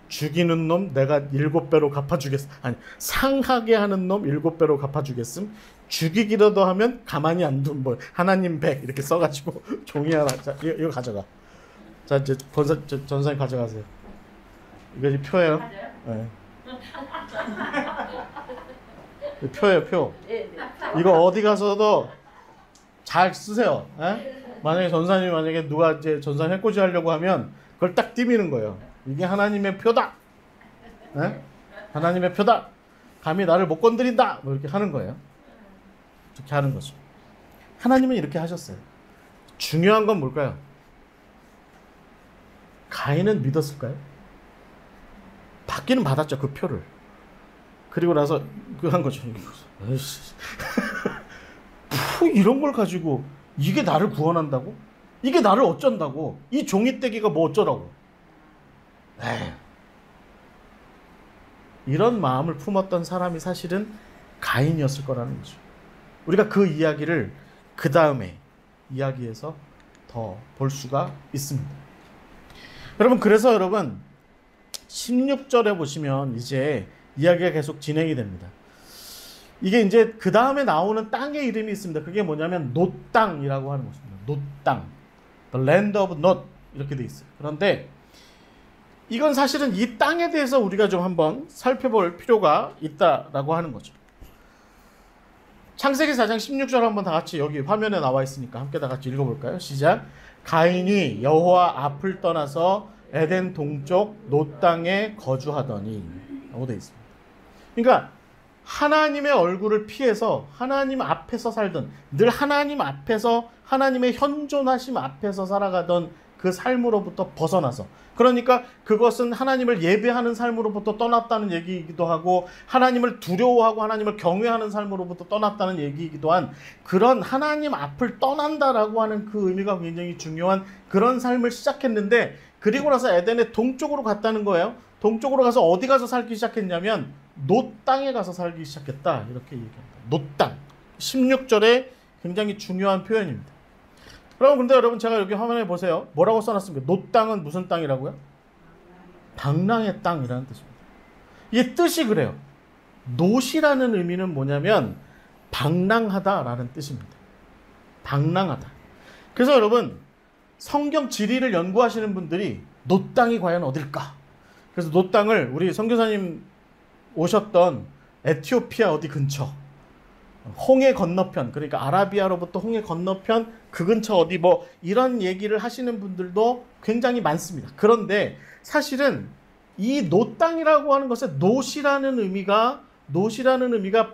죽이는 놈 내가 7배로 갚아주겠음. 아니 상하게 하는 놈 7배로 갚아주겠음. 죽이기라도 하면 가만히 안 둔 뭐 하나님 100 이렇게 써가지고 종이 하나. 자 이거 가져가. 자 이제 전사님 가져가세요. 이거 표예요. 네. 표예요 표. 이거 어디 가서도 잘 쓰세요. 에? 만약에 전사님이 누가 이제 전사 해코지 하려고 하면 그걸 딱 띄미는 거예요. 이게 하나님의 표다. 에? 하나님의 표다. 감히 나를 못 건드린다. 뭐 이렇게 하는 거예요. 이렇게 하는 거죠. 하나님은 이렇게 하셨어요. 중요한 건 뭘까요? 가인은 믿었을까요? 받기는 받았죠. 그 표를. 그리고 나서 한 거죠. 이런 걸 가지고 이게 나를 구원한다고? 이게 나를 어쩐다고? 이 종이떼기가 뭐 어쩌라고? 에이. 이런 마음을 품었던 사람이 사실은 가인이었을 거라는 거죠. 우리가 그 이야기를 그 다음에 이야기에서 더 볼 수가 있습니다. 여러분, 그래서 여러분 16절에 보시면 이제 이야기가 계속 진행이 됩니다. 이게 이제 그 다음에 나오는 땅의 이름이 있습니다. 그게 뭐냐면 놋 땅이라고 하는 것입니다. 놋 땅, the land of Nod 이렇게 돼 있어요. 그런데 이건 사실은 이 땅에 대해서 우리가 좀 한번 살펴볼 필요가 있다라고 하는 거죠. 창세기 4장 16절 한번 다 같이 여기 화면에 나와 있으니까 함께 다 같이 읽어볼까요? 시작. 가인이 여호와 앞을 떠나서 에덴 동쪽 놋 땅에 거주하더니 라고 되어 있습니다. 그러니까 하나님의 얼굴을 피해서 하나님 앞에서 살던, 늘 하나님 앞에서 하나님의 현존하심 앞에서 살아가던 그 삶으로부터 벗어나서, 그러니까 그것은 하나님을 예배하는 삶으로부터 떠났다는 얘기이기도 하고 하나님을 두려워하고 하나님을 경외하는 삶으로부터 떠났다는 얘기이기도 한 그런 하나님 앞을 떠난다라고 하는 그 의미가 굉장히 중요한 그런 삶을 시작했는데, 그리고 나서 에덴의 동쪽으로 갔다는 거예요. 동쪽으로 가서 어디 가서 살기 시작했냐면 놋 땅에 가서 살기 시작했다, 이렇게 얘기합니다. 놋 땅. 16절에 굉장히 중요한 표현입니다. 그럼 근데 여러분, 제가 여기 화면에 보세요. 뭐라고 써놨습니까? 놋 땅은 무슨 땅이라고요? 방랑의 땅이라는 뜻입니다. 이게 뜻이 그래요. 놋이라는 의미는 뭐냐면 방랑하다라는 뜻입니다. 방랑하다. 그래서 여러분, 성경 지리를 연구하시는 분들이 놋 땅이 과연 어딜까? 그래서 놋 땅을 우리 선교사님 오셨던 에티오피아 어디 근처, 홍해 건너편, 그러니까 아라비아로부터 홍해 건너편 그 근처 어디 뭐 이런 얘기를 하시는 분들도 굉장히 많습니다. 그런데 사실은 이 놋 땅이라고 하는 것에 놋이라는 의미가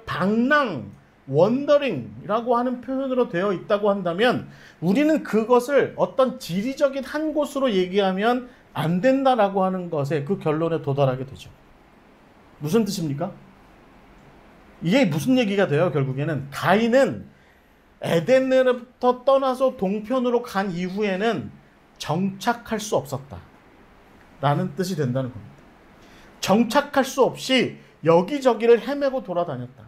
방랑, 원더링이라고 하는 표현으로 되어 있다고 한다면 우리는 그것을 어떤 지리적인 한 곳으로 얘기하면 안 된다라고 하는 것에 그 결론에 도달하게 되죠. 무슨 뜻입니까? 이게 무슨 얘기가 돼요? 결국에는 가인은 에덴으로부터 떠나서 동편으로 간 이후에는 정착할 수 없었다 라는 뜻이 된다는 겁니다. 정착할 수 없이 여기저기를 헤매고 돌아다녔다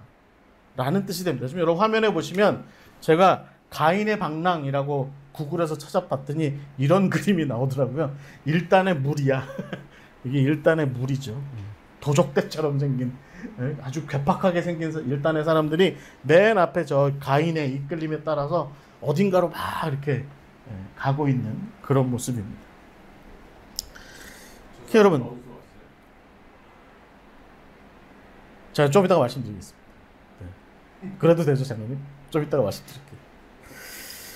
라는 뜻이 됩니다. 지금 여러분 화면에 보시면 제가 가인의 방랑이라고 구글에서 찾아봤더니 이런 그림이 나오더라고요. 일단의 물이야. 이게 일단의 물이죠. 도적대처럼 생긴, 아주 괴팍하게 생긴 일단의 사람들이 맨 앞에 저 가인의 이끌림에 따라서 어딘가로 막 이렇게 가고 있는 그런 모습입니다. 여러분, 제가 좀 이따가 말씀드리겠습니다. 그래도 되죠, 장로님? 좀 이따가 말씀드릴게요.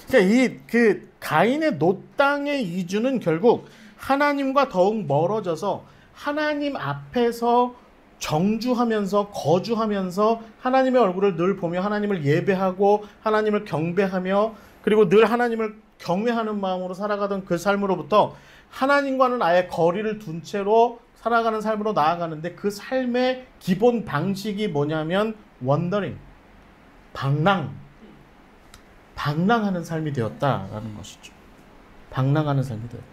그러니까 그 가인의 놋 땅의 이주는 결국 하나님과 더욱 멀어져서 하나님 앞에서 정주하면서 거주하면서 하나님의 얼굴을 늘 보며 하나님을 예배하고 하나님을 경배하며 그리고 늘 하나님을 경외하는 마음으로 살아가던 그 삶으로부터 하나님과는 아예 거리를 둔 채로 살아가는 삶으로 나아가는데, 그 삶의 기본 방식이 뭐냐면 원더링, 방랑하는 삶이 되었다라는 것이죠. 방랑하는 삶이 되었다.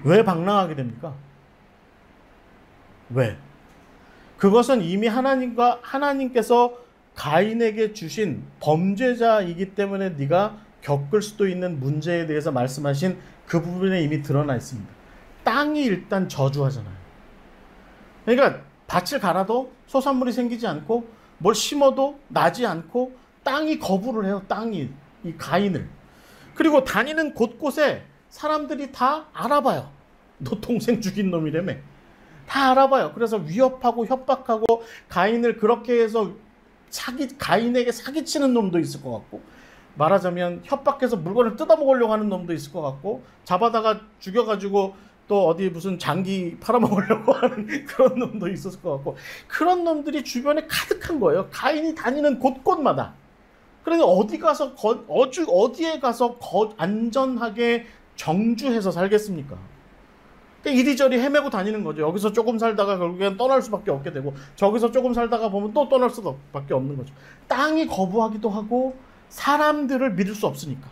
왜 방랑하게 됩니까? 왜? 그것은 이미 하나님께서 가인에게 주신 범죄자이기 때문에 네가 겪을 수도 있는 문제에 대해서 말씀하신 그 부분에 이미 드러나 있습니다. 땅이 일단 저주하잖아요. 그러니까 밭을 갈아도 소산물이 생기지 않고 뭘 심어도 나지 않고 땅이 거부를 해요. 땅이 이 가인을. 그리고 다니는 곳곳에 사람들이 다 알아봐요. 너 동생 죽인 놈이라며. 다 알아봐요. 그래서 위협하고 협박하고 가인을 그렇게 해서 가인에게 사기치는 놈도 있을 것 같고, 말하자면 협박해서 물건을 뜯어먹으려고 하는 놈도 있을 것 같고, 잡아다가 죽여가지고 또 어디 무슨 장기 팔아먹으려고 하는 그런 놈도 있었을 것 같고, 그런 놈들이 주변에 가득한 거예요. 가인이 다니는 곳곳마다. 그러니까 어디에 가서 안전하게 정주해서 살겠습니까? 이리저리 헤매고 다니는 거죠. 여기서 조금 살다가 결국엔 떠날 수밖에 없게 되고, 저기서 조금 살다가 보면 또 떠날 수밖에 없는 거죠. 땅이 거부하기도 하고 사람들을 믿을 수 없으니까.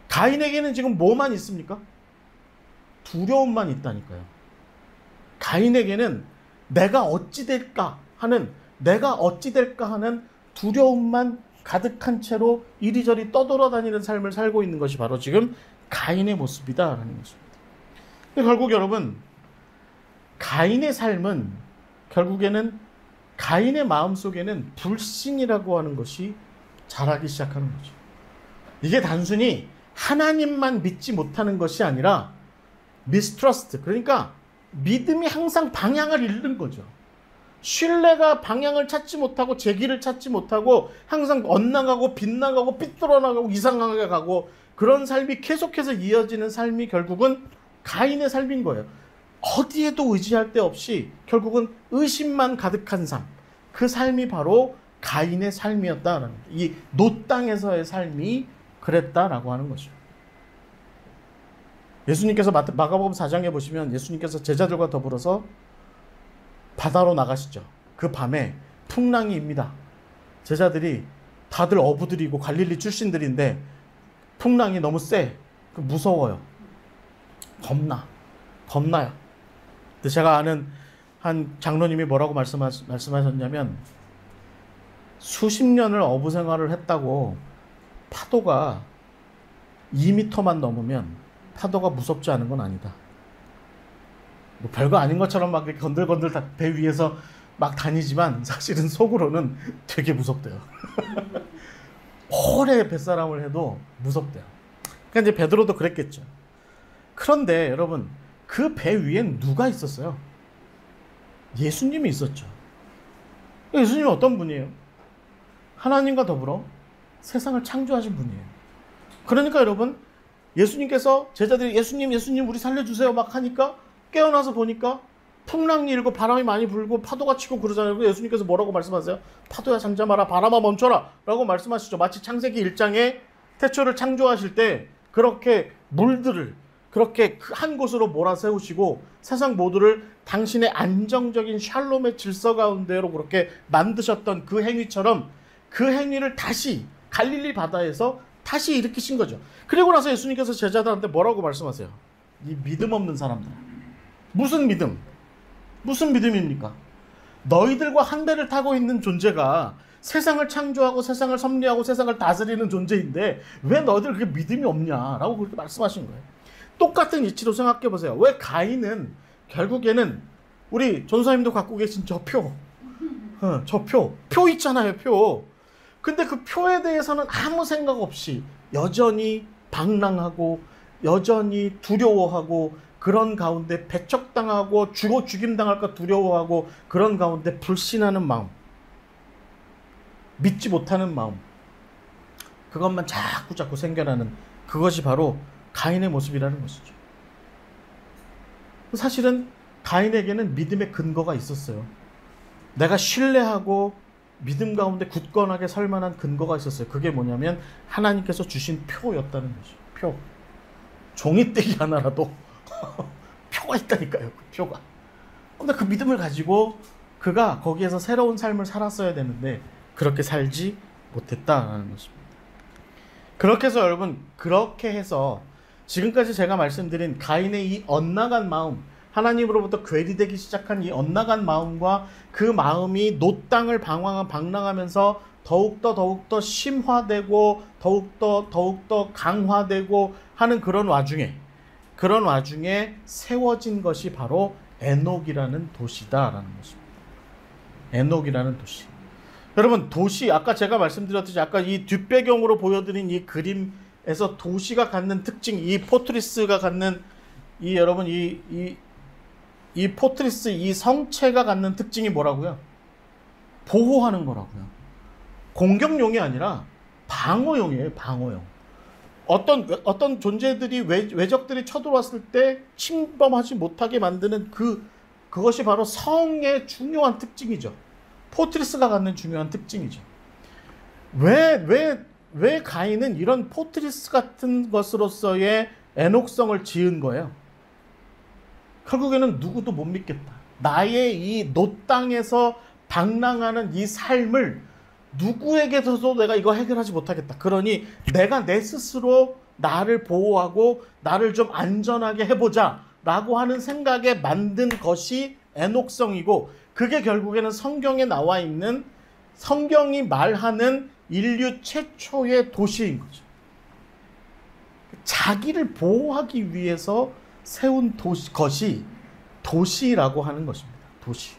가인에게는 지금 뭐만 있습니까? 두려움만 있다니까요. 가인에게는 내가 어찌 될까 하는 두려움만 가득한 채로 이리저리 떠돌아다니는 삶을 살고 있는 것이 바로 지금 가인의 모습이다라는 것입니다. 결국 여러분, 가인의 삶은 결국에는 가인의 마음속에는 불신이라고 하는 것이 자라기 시작하는 거죠. 이게 단순히 하나님만 믿지 못하는 것이 아니라 mistrust, 그러니까 믿음이 항상 방향을 잃는 거죠. 신뢰가 방향을 찾지 못하고 제 길을 찾지 못하고 항상 엇나가고 빗나가고 삐뚤어나가고 이상하게 가고 그런 삶이 계속해서 이어지는 삶이 결국은 가인의 삶인 거예요. 어디에도 의지할 데 없이 결국은 의심만 가득한 삶, 그 삶이 바로 가인의 삶이었다라는 거예요. 이 노 땅에서의 삶이 그랬다라고 하는 거죠. 예수님께서 마가복음 4장에 보시면 예수님께서 제자들과 더불어서 바다로 나가시죠. 그 밤에 풍랑이 입니다. 제자들이 다들 어부들이고 갈릴리 출신들인데 풍랑이 너무 세. 무서워요. 겁나요. 근데 제가 아는 한 장로님이 뭐라고 말씀하셨냐면 수십 년을 어부 생활을 했다고 파도가 2m만 넘으면 파도가 무섭지 않은 건 아니다. 뭐 별거 아닌 것처럼 막 건들건들 배 위에서 막 다니지만 사실은 속으로는 되게 무섭대요. 오래 뱃사람을 해도 무섭대요. 그러니까 이제 베드로도 그랬겠죠. 그런데 여러분, 그 배 위엔 누가 있었어요? 예수님이 있었죠. 예수님은 어떤 분이에요? 하나님과 더불어 세상을 창조하신 분이에요. 그러니까 여러분, 예수님께서 제자들이 예수님 우리 살려주세요 막 하니까 깨어나서 보니까 풍랑이 일고 바람이 많이 불고 파도가 치고 그러잖아요. 예수님께서 뭐라고 말씀하세요? 파도야 잠잠하라, 바람아 멈춰라 라고 말씀하시죠. 마치 창세기 1장에 태초를 창조하실 때 그렇게 물들을 그렇게 한 곳으로 몰아세우시고 세상 모두를 당신의 안정적인 샬롬의 질서 가운데로 그렇게 만드셨던 그 행위처럼 그 행위를 다시 갈릴리 바다에서 다시 일으키신 거죠. 그리고 나서 예수님께서 제자들한테 뭐라고 말씀하세요? 이 믿음 없는 사람들. 무슨 믿음? 무슨 믿음입니까? 너희들과 한 배를 타고 있는 존재가 세상을 창조하고 세상을 섭리하고 세상을 다스리는 존재인데 왜 너희들 그게 믿음이 없냐라고 그렇게 말씀하신 거예요. 똑같은 이치로 생각해 보세요. 왜 가인은 결국에는 우리 전사님도 갖고 계신 저 표 있잖아요, 표. 근데 그 표에 대해서는 아무 생각 없이 여전히 방랑하고 여전히 두려워하고 그런 가운데 배척당하고 죽임당할까 두려워하고 그런 가운데 불신하는 마음, 믿지 못하는 마음, 그것만 자꾸 생겨나는 그것이 바로 가인의 모습이라는 것이죠. 사실은 가인에게는 믿음의 근거가 있었어요. 내가 신뢰하고 믿음 가운데 굳건하게 설 만한 근거가 있었어요. 그게 뭐냐면 하나님께서 주신 표였다는 거죠. 표. 종이떼기 하나라도 표가 있다니까요. 그 표가. 근데 그 믿음을 가지고 그가 거기에서 새로운 삶을 살았어야 되는데 그렇게 살지 못했다는 것입니다. 그렇게 해서 여러분, 그렇게 해서 지금까지 제가 말씀드린 가인의 이 엇나간 마음, 하나님으로부터 괴리되기 시작한 이 엇나간 마음과 그 마음이 노 땅을 방랑하면서 더욱더 심화되고 더욱더 강화되고 하는 그런 와중에 세워진 것이 바로 에녹이라는 도시다라는 것입니다. 에녹이라는 도시. 여러분, 도시, 아까 제가 말씀드렸듯이 아까 이 뒷배경으로 보여드린 이 그림에서 도시가 갖는 특징, 이 포트리스가 갖는 여러분 이 포트리스, 이 성체가 갖는 특징이 뭐라고요? 보호하는 거라고요. 공격용이 아니라 방어용이에요. 방어용. 어떤 존재들이 외적들이 쳐들어왔을 때 침범하지 못하게 만드는 그것이 바로 성의 중요한 특징이죠. 포트리스가 갖는 중요한 특징이죠. 왜 가인은 이런 포트리스 같은 것으로서의 에녹성을 지은 거예요? 결국에는 누구도 못 믿겠다. 나의 이 노 땅에서 방랑하는 이 삶을 누구에게서도 내가 이거 해결하지 못하겠다. 그러니 내가 내 스스로 나를 보호하고 나를 좀 안전하게 해보자 라고 하는 생각에 만든 것이 에녹성이고, 그게 결국에는 성경에 나와 있는 성경이 말하는 인류 최초의 도시인 거죠. 자기를 보호하기 위해서 세운 것이 도시라고 하는 것입니다. 도시.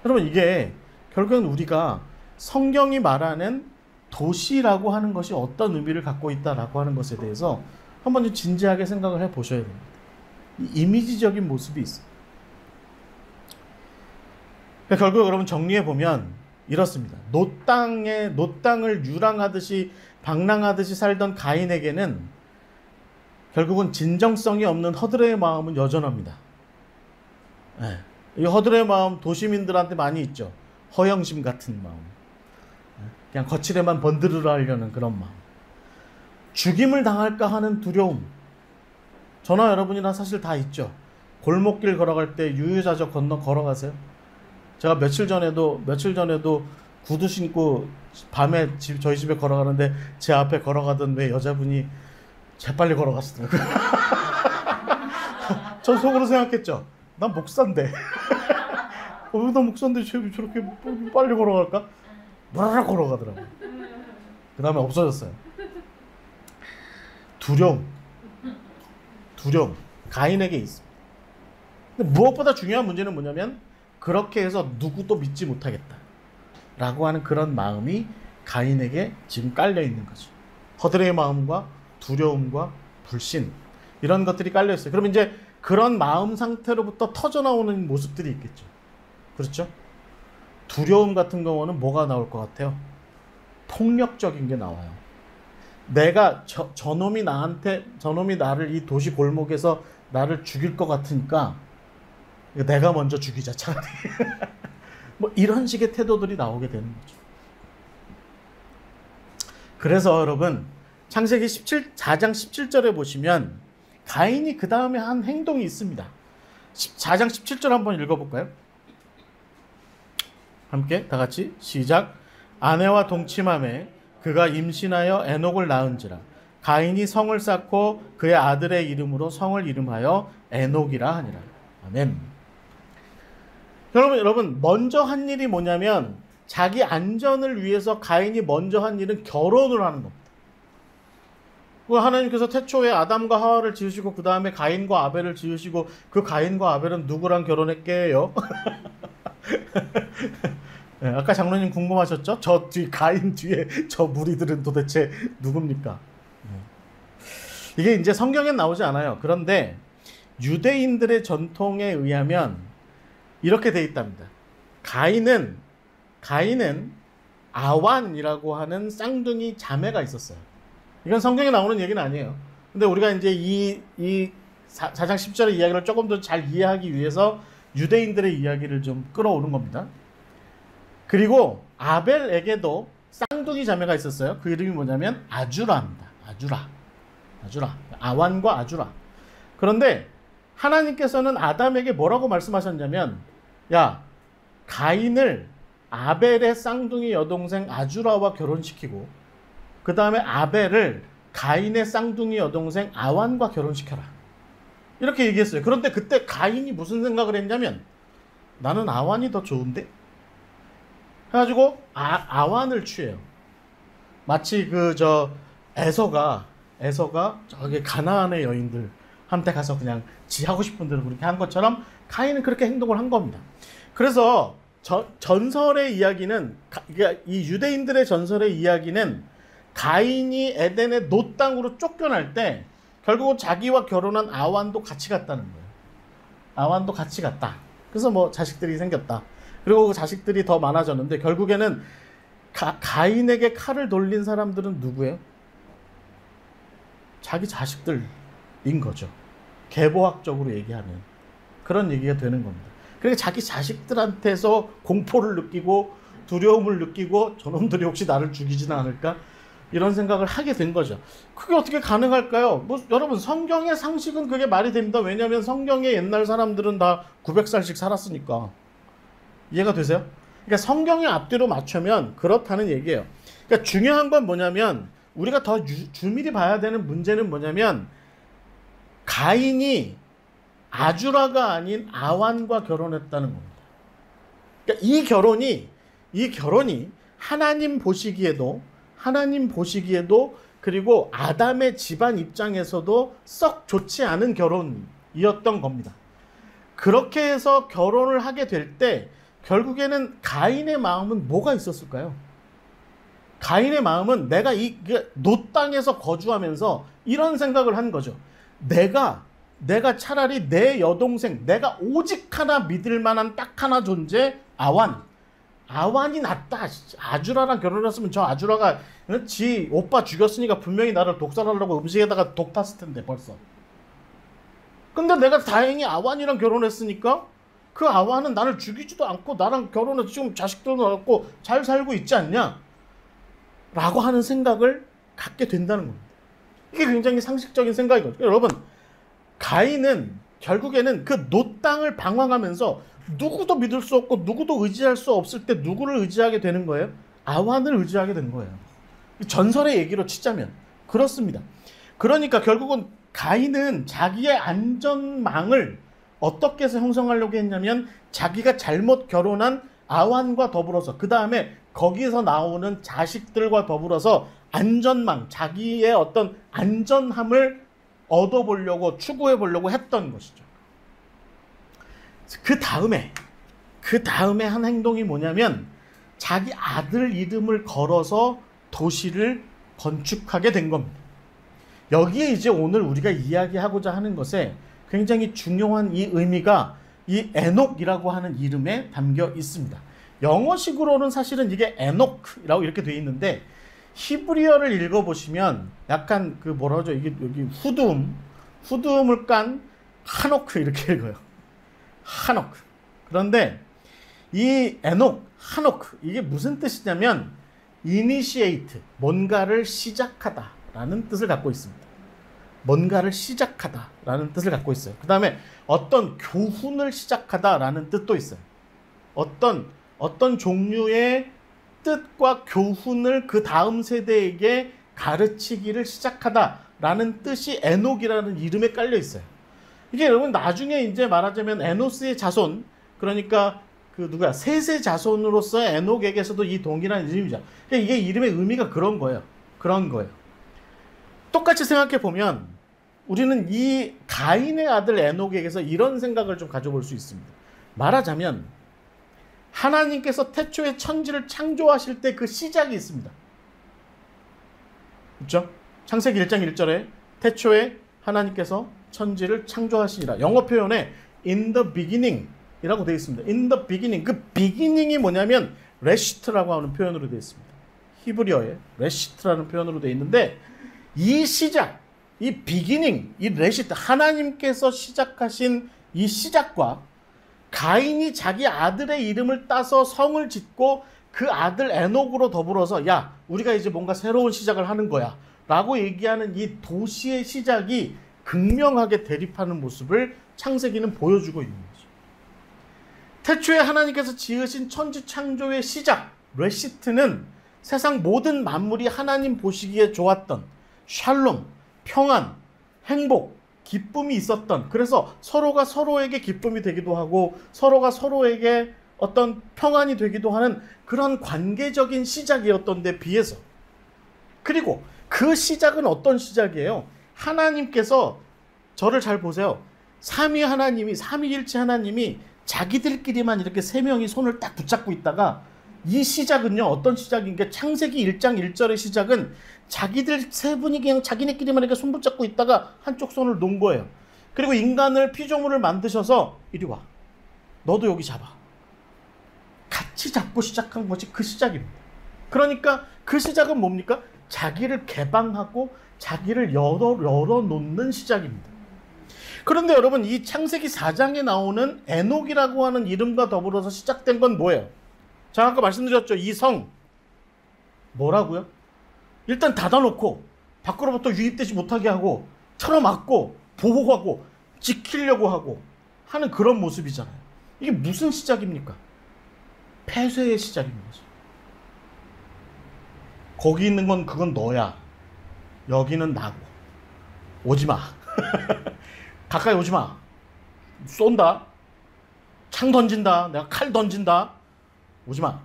여러분, 이게 결국은 우리가 성경이 말하는 도시라고 하는 것이 어떤 의미를 갖고 있다라고 하는 것에 대해서 한번 좀 진지하게 생각을 해 보셔야 됩니다. 이미지적인 모습이 있어요. 그러니까 결국 여러분 정리해 보면 이렇습니다. 노땅을 유랑하듯이 방랑하듯이 살던 가인에게는 결국은 진정성이 없는 허드레의 마음은 여전합니다. 네. 이 허드레의 마음 도시민들한테 많이 있죠. 허영심 같은 마음. 그냥 거칠에만 번드르르 하려는 그런 마음. 죽임을 당할까 하는 두려움. 저나 여러분이나 사실 다 있죠. 골목길 걸어갈 때 유유자적 걸어가세요. 제가 며칠 전에도 구두 신고 밤에 저희 집에 걸어가는데 제 앞에 걸어가던 왜 여자분이 재빨리 걸어갔더라고요. 전 속으로 생각했죠. 난 목사인데. 나 목사인데 저렇게 빨리 걸어갈까? 무라락 걸어가더라고요. 그 다음에 없어졌어요. 두려움. 가인에게 있습니다. 근데 무엇보다 중요한 문제는 뭐냐면 그렇게 해서 누구도 믿지 못하겠다 라고 하는 그런 마음이 가인에게 지금 깔려 있는 거죠. 허들의 마음과 두려움과 불신, 이런 것들이 깔려 있어요. 그럼 이제 그런 마음 상태로부터 터져나오는 모습들이 있겠죠. 그렇죠? 두려움 같은 경우는 뭐가 나올 것 같아요? 폭력적인 게 나와요. 내가 저놈이 나를 이 도시 골목에서 나를 죽일 것 같으니까 내가 먼저 죽이자 차라리. 뭐 이런 식의 태도들이 나오게 되는 거죠. 그래서 여러분 창세기 4장 17절에 보시면 가인이 그 다음에 한 행동이 있습니다. 4장 17절 한번 읽어볼까요? 함께 다 같이 시작. 아내와 동침함에 그가 임신하여 에녹을 낳은지라. 가인이 성을 쌓고 그의 아들의 이름으로 성을 이름하여 에녹이라 하니라. 아멘. 여러분 먼저 한 일이 뭐냐면 자기 안전을 위해서 가인이 먼저 한 일은 결혼을 하는 겁니다. 하나님께서 태초에 아담과 하와를 지으시고 그 다음에 가인과 아벨을 지으시고 그 가인과 아벨은 누구랑 결혼했게요? 네, 아까 장로님 궁금하셨죠? 가인 뒤에 저 무리들은 도대체 누굽니까? 이게 이제 성경엔 나오지 않아요. 그런데 유대인들의 전통에 의하면 이렇게 돼 있답니다. 가인은 아완이라고 하는 쌍둥이 자매가 있었어요. 이건 성경에 나오는 얘기는 아니에요. 근데 우리가 이제 이 4장 10절의 이야기를 조금 더 잘 이해하기 위해서 유대인들의 이야기를 좀 끌어오는 겁니다. 그리고 아벨에게도 쌍둥이 자매가 있었어요. 그 이름이 뭐냐면 아주라입니다. 아주라. 아완과 아주라. 그런데 하나님께서는 아담에게 뭐라고 말씀하셨냐면, 야, 가인을 아벨의 쌍둥이 여동생 아주라와 결혼시키고 그 다음에 아벨을 가인의 쌍둥이 여동생 아완과 결혼시켜라. 이렇게 얘기했어요. 그런데 그때 가인이 무슨 생각을 했냐면 나는 아완이 더 좋은데? 해가지고 아완을 취해요. 마치 에서가 저기 가나안의 여인들 한테 가서 그냥 지 하고 싶은 대로 그렇게 한 것처럼 가인은 그렇게 행동을 한 겁니다. 그래서 전설의 이야기는, 이 유대인들의 전설의 이야기는 가인이 에덴의 노 땅으로 쫓겨날 때 결국 자기와 결혼한 아완도 같이 갔다는 거예요. 아완도 같이 갔다. 그래서 뭐 자식들이 생겼다. 그리고 그 자식들이 더 많아졌는데 결국에는 가인에게 칼을 돌린 사람들은 누구예요? 자기 자식들인 거죠. 계보학적으로 얘기하는 그런 얘기가 되는 겁니다. 그러니까 자기 자식들한테서 공포를 느끼고 두려움을 느끼고 저놈들이 혹시 나를 죽이지는 않을까? 이런 생각을 하게 된 거죠. 그게 어떻게 가능할까요? 여러분 성경의 상식은 그게 말이 됩니다. 왜냐하면 성경의 옛날 사람들은 다 900살씩 살았으니까. 이해가 되세요? 그러니까 성경의 앞뒤로 맞추면 그렇다는 얘기예요. 그러니까 중요한 건 뭐냐면 우리가 더 주밀히 봐야 되는 문제는 뭐냐면 가인이 아주라가 아닌 아완과 결혼했다는 겁니다. 그러니까 이 결혼이 하나님 보시기에도 그리고 아담의 집안 입장에서도 썩 좋지 않은 결혼이었던 겁니다. 그렇게 해서 결혼을 하게 될 때 결국에는 가인의 마음은 뭐가 있었을까요? 가인의 마음은 내가 이 노 땅에서 거주하면서 이런 생각을 한 거죠. 내가 차라리 내 여동생, 내가 오직 하나 믿을 만한 딱 하나 존재, 아완이 낫다. 아주라랑 결혼했으면 저 아주라가 지 오빠 죽였으니까 분명히 나를 독살하려고 음식에다가 독 탔을 텐데 벌써. 근데 내가 다행히 아완이랑 결혼했으니까 그 아완은 나를 죽이지도 않고 나랑 결혼해서 지금 자식들도 낳고 잘 살고 있지 않냐? 라고 하는 생각을 갖게 된다는 겁니다. 이게 굉장히 상식적인 생각이거든요. 여러분, 가인은 결국에는 그 노 땅을 방황하면서 누구도 믿을 수 없고 누구도 의지할 수 없을 때 누구를 의지하게 되는 거예요? 아완을 의지하게 된 거예요. 전설의 얘기로 치자면 그렇습니다. 그러니까 결국은 가인은 자기의 안전망을 어떻게 해서 형성하려고 했냐면 자기가 잘못 결혼한 아완과 더불어서 그 다음에 거기서 나오는 자식들과 더불어서 안전망, 자기의 어떤 안전함을 얻어보려고 추구해보려고 했던 것이죠. 그 다음에 한 행동이 뭐냐면 자기 아들 이름을 걸어서 도시를 건축하게 된 겁니다. 여기에 이제 오늘 우리가 이야기하고자 하는 것에 굉장히 중요한 이 의미가 이 에녹이라고 하는 이름에 담겨 있습니다. 영어식으로는 사실은 이게 에녹이라고 이렇게 되어 있는데 히브리어를 읽어보시면 약간 그 뭐라 그러죠? 이게 여기 후두음을 깐 하노크 이렇게 읽어요. 하노크. 그런데 이 에녹, 하노크 이게 무슨 뜻이냐면 initiate, 뭔가를 시작하다라는 뜻을 갖고 있습니다. 뭔가를 시작하다라는 뜻을 갖고 있어요. 그 다음에 어떤 교훈을 시작하다라는 뜻도 있어요. 어떤 종류의 뜻과 교훈을 그 다음 세대에게 가르치기를 시작하다라는 뜻이 에녹이라는 이름에 깔려 있어요. 이게 여러분 나중에 이제 말하자면 에노스의 자손, 그러니까 그 누구야 셋의 자손으로서 에녹에게서도 이 동일한 이름이죠. 그러니까 이게 이름의 의미가 그런 거예요. 똑같이 생각해 보면 우리는 이 가인의 아들 에녹에게서 이런 생각을 좀 가져볼 수 있습니다. 말하자면 하나님께서 태초에 천지를 창조하실 때 그 시작이 있습니다. 그렇죠? 창세기 1장 1절에 태초에 하나님께서 천지를 창조하시니라. 영어 표현에 in the beginning 이라고 되어 있습니다. in the beginning. 그 beginning이 뭐냐면 레시트라고 하는 표현으로 되어 있습니다. 히브리어에 레시트라는 표현으로 되어 있는데 이 시작, 이 beginning, 이 레시트, 하나님께서 시작하신 이 시작과 가인이 자기 아들의 이름을 따서 성을 짓고 그 아들 에녹으로 더불어서 야, 우리가 이제 뭔가 새로운 시작을 하는 거야 라고 얘기하는 이 도시의 시작이 극명하게 대립하는 모습을 창세기는 보여주고 있는 거죠. 태초에 하나님께서 지으신 천지 창조의 시작, 레시트는 세상 모든 만물이 하나님 보시기에 좋았던 샬롬, 평안, 행복, 기쁨이 있었던, 그래서 서로가 서로에게 기쁨이 되기도 하고 서로가 서로에게 어떤 평안이 되기도 하는 그런 관계적인 시작이었던 데 비해서, 그리고 그 시작은 어떤 시작이에요? 하나님께서 저를 잘 보세요. 삼위일체 하나님이 자기들끼리만 이렇게 세 명이 손을 딱 붙잡고 있다가 이 시작은요 어떤 시작인가? 창세기 1장 1절의 시작은 자기들 세 분이 그냥 자기네끼리만 이렇게 손 붙잡고 있다가 한쪽 손을 놓은 거예요. 그리고 인간을 피조물을 만드셔서 이리 와, 너도 여기 잡아, 같이 잡고 시작한 것이 그 시작입니다. 그러니까 그 시작은 뭡니까? 자기를 개방하고 자기를 열어놓는 시작입니다. 그런데 여러분, 이 창세기 4장에 나오는 에녹이라고 하는 이름과 더불어서 시작된 건 뭐예요? 제가 아까 말씀드렸죠. 이 성 뭐라고요? 일단 닫아놓고 밖으로부터 유입되지 못하게 하고 틀어막고 보호하고 지키려고 하고 하는 그런 모습이잖아요. 이게 무슨 시작입니까? 폐쇄의 시작인 거죠. 거기 있는 건 그건 너야, 여기는 나고, 오지마 가까이 오지마, 쏜다, 창 던진다, 내가 칼 던진다, 오지 마.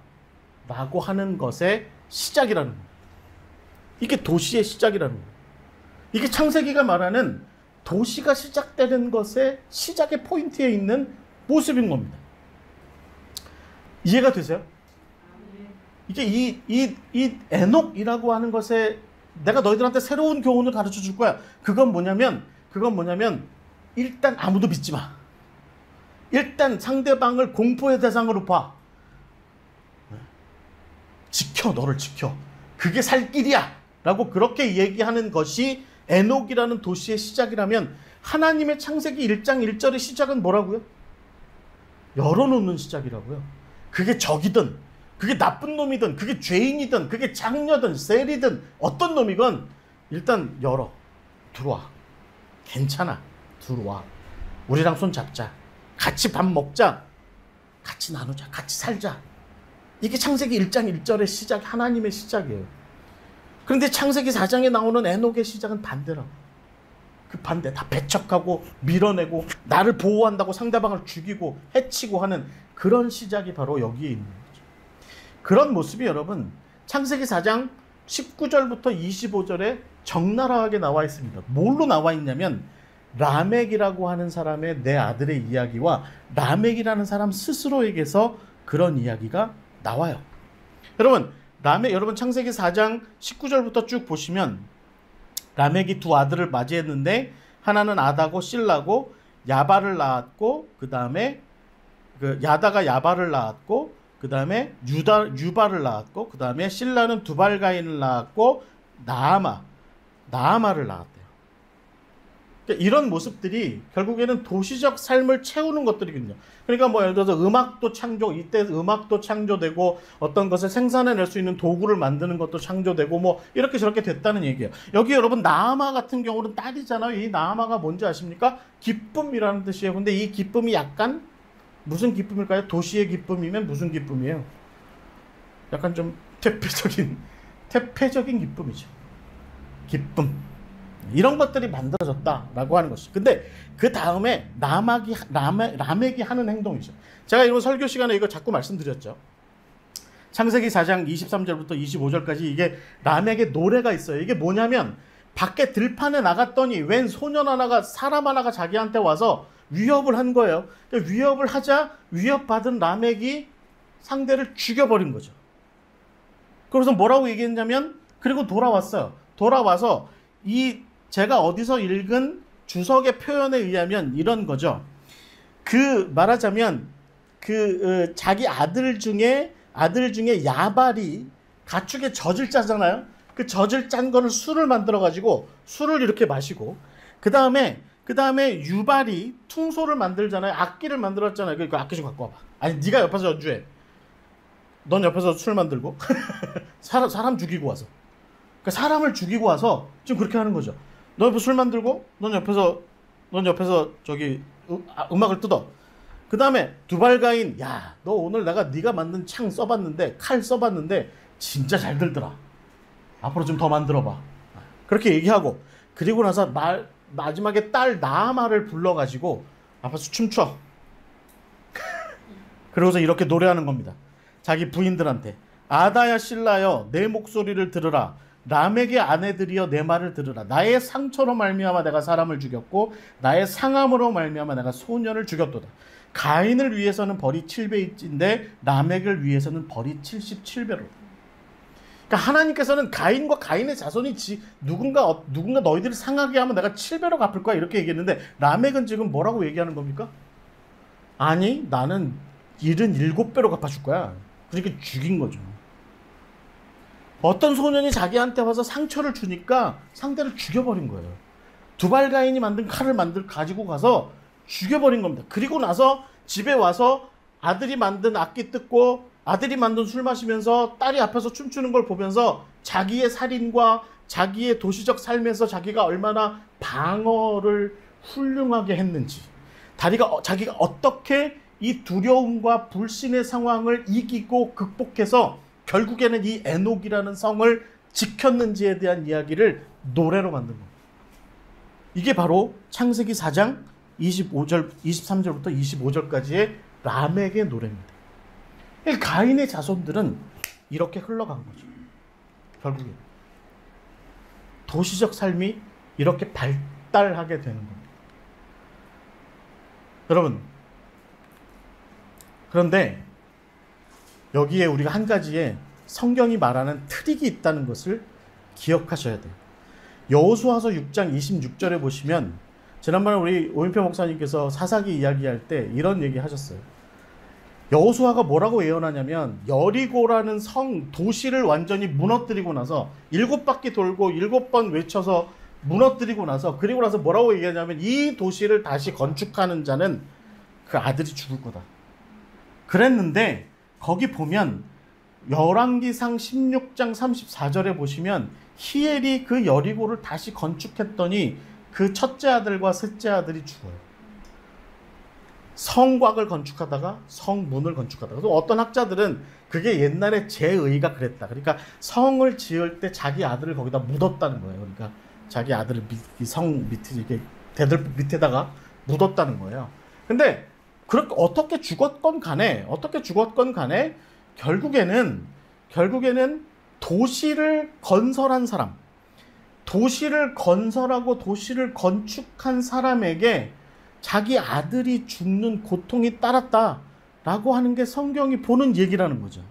라고 하는 것의 시작이라는 거예요. 이게 도시의 시작이라는 거예요. 이게 창세기가 말하는 도시가 시작되는 것의 시작의 포인트에 있는 모습인 겁니다. 이해가 되세요? 이게 이 에녹이라고 하는 것에 내가 너희들한테 새로운 교훈을 가르쳐 줄 거야. 그건 뭐냐면 일단 아무도 믿지 마. 일단 상대방을 공포의 대상으로 봐. 지켜, 너를 지켜. 그게 살 길이야. 라고 그렇게 얘기하는 것이 에녹이라는 도시의 시작이라면 하나님의 창세기 1장 1절의 시작은 뭐라고요? 열어놓는 시작이라고요. 그게 적이든 그게 나쁜 놈이든 그게 죄인이든 그게 장녀든 세리든 어떤 놈이건 일단 열어. 들어와. 괜찮아. 들어와. 우리랑 손 잡자. 같이 밥 먹자. 같이 나누자. 같이 살자. 이게 창세기 1장 1절의 시작, 하나님의 시작이에요. 그런데 창세기 4장에 나오는 에녹의 시작은 반대라고. 그 반대. 다 배척하고 밀어내고 나를 보호한다고 상대방을 죽이고 해치고 하는 그런 시작이 바로 여기에 있는 거죠. 그런 모습이 여러분 창세기 4장 19절부터 25절에 적나라하게 나와 있습니다. 뭘로 나와 있냐면 라멕이라고 하는 사람의 내 아들의 이야기와 라멕이라는 사람 스스로에게서 그런 이야기가 나와요. 여러분 창세기 4장 19절부터 쭉 보시면 라멕이 두 아들을 맞이했는데 하나는 아다고 실라고 야발을 낳았고 그 다음에 야다가 야발을 낳았고 그 다음에 유발을 낳았고 그 다음에 실라는 두발가인을 낳았고 나아마를 낳았대요. 그러니까 이런 모습들이 결국에는 도시적 삶을 채우는 것들이거든요. 그러니까 뭐 예를 들어서 음악도 이때 음악도 창조되고 어떤 것을 생산해낼 수 있는 도구를 만드는 것도 창조되고 뭐 이렇게 저렇게 됐다는 얘기예요. 여기 여러분 나아마 같은 경우는 딸이잖아요. 이 나아마가 뭔지 아십니까? 기쁨이라는 뜻이에요. 근데 이 기쁨이 약간 무슨 기쁨일까요? 도시의 기쁨이면 무슨 기쁨이에요? 약간 좀 퇴폐적인 기쁨이죠. 기쁨. 이런 것들이 만들어졌다라고 하는 것이죠. 근데 그 다음에 라멕이 하는 행동이죠. 제가 이번 설교 시간에 이거 자꾸 말씀드렸죠. 창세기 4장 23절부터 25절까지 이게 라멕의 노래가 있어요. 이게 뭐냐면 밖에 들판에 나갔더니 웬 소년 하나가 사람 하나가 자기한테 와서 위협을 한 거예요. 위협을 하자 위협받은 라멕이 상대를 죽여버린 거죠. 그래서 뭐라고 얘기했냐면 그리고 돌아왔어요. 돌아와서 제가 어디서 읽은 주석의 표현에 의하면 이런 거죠. 말하자면 자기 아들 중에 야발이 가축의 젖을 짜잖아요. 그 젖을 짠 거를 술을 만들어 가지고 술을 이렇게 마시고 그 다음에 유발이 퉁소를 만들잖아요. 악기를 만들었잖아요. 그 악기 좀 갖고 와봐. 아니 네가 옆에서 연주해. 넌 옆에서 술 만들고 사람 죽이고 와서. 그러니까 사람을 죽이고 와서 지금 그렇게 하는 거죠. 너 옆에서 술 만들고 넌 옆에서 저기 음악을 뜯어. 그 다음에 두발가인, 야, 너 오늘 네가 만든 창 써봤는데 칼 써봤는데 진짜 잘 들더라. 앞으로 좀 더 만들어봐. 그렇게 얘기하고 그리고 나서 마지막에 딸 나아마를 불러가지고 앞에서 춤춰. 그러고서 이렇게 노래하는 겁니다. 자기 부인들한테 아다야 실라여 내 목소리를 들으라. 라멕의 아내들이여 내 말을 들으라. 나의 상처로 말미암아 내가 사람을 죽였고 나의 상함으로 말미암아 내가 소년을 죽였도다. 가인을 위해서는 벌이 7배인데 라멕을 위해서는 벌이 77배로. 그러니까 하나님께서는 가인과 가인의 자손이 누군가 너희들을 상하게 하면 내가 7배로 갚을 거야 이렇게 얘기했는데 라멕은 지금 뭐라고 얘기하는 겁니까? 아니 나는 77배로 갚아줄 거야. 그러니까 죽인 거죠. 어떤 소년이 자기한테 와서 상처를 주니까 상대를 죽여버린 거예요. 두발가인이 만든 칼을 가지고 가서 죽여버린 겁니다. 그리고 나서 집에 와서 아들이 만든 악기 뜯고 아들이 만든 술 마시면서 딸이 앞에서 춤추는 걸 보면서 자기의 살인과 자기의 도시적 삶에서 자기가 얼마나 방어를 훌륭하게 했는지 자기가 어떻게 이 두려움과 불신의 상황을 이기고 극복해서 결국에는 이 에녹이라는 성을 지켰는지에 대한 이야기를 노래로 만든 겁니다. 이게 바로 창세기 4장 23절부터 25절까지의 라멕의 노래입니다. 가인의 자손들은 이렇게 흘러간 거죠. 결국에 도시적 삶이 이렇게 발달하게 되는 겁니다. 여러분, 그런데 여기에 우리가 한 가지의 성경이 말하는 트릭이 있다는 것을 기억하셔야 돼요. 여호수아서 6장 26절에 보시면 지난번에 우리 오인표 목사님께서 사사기 이야기할 때 이런 얘기 하셨어요. 여호수아가 뭐라고 예언하냐면 여리고라는 성 도시를 완전히 무너뜨리고 나서 7바퀴 돌고 7번 외쳐서 무너뜨리고 나서 그리고 나서 뭐라고 얘기하냐면 이 도시를 다시 건축하는 자는 그 아들이 죽을 거다. 그랬는데 거기 보면 열왕기상 16장 34절에 보시면 히엘이 그 여리고를 다시 건축했더니 그 첫째 아들과 셋째 아들이 죽어요. 성곽을 건축하다가 성문을 건축하다가 또 어떤 학자들은 그게 옛날에 제의가 그랬다. 그러니까 성을 지을 때 자기 아들을 거기다 묻었다는 거예요. 그러니까 자기 아들을 성 밑에 이렇게 대들 밑에다가 묻었다는 거예요. 근데 그렇게 어떻게 죽었건 간에 결국에는 도시를 건설한 사람, 도시를 건설하고 도시를 건축한 사람에게 자기 아들이 죽는 고통이 따랐다라고 하는 게 성경이 보는 얘기라는 거죠.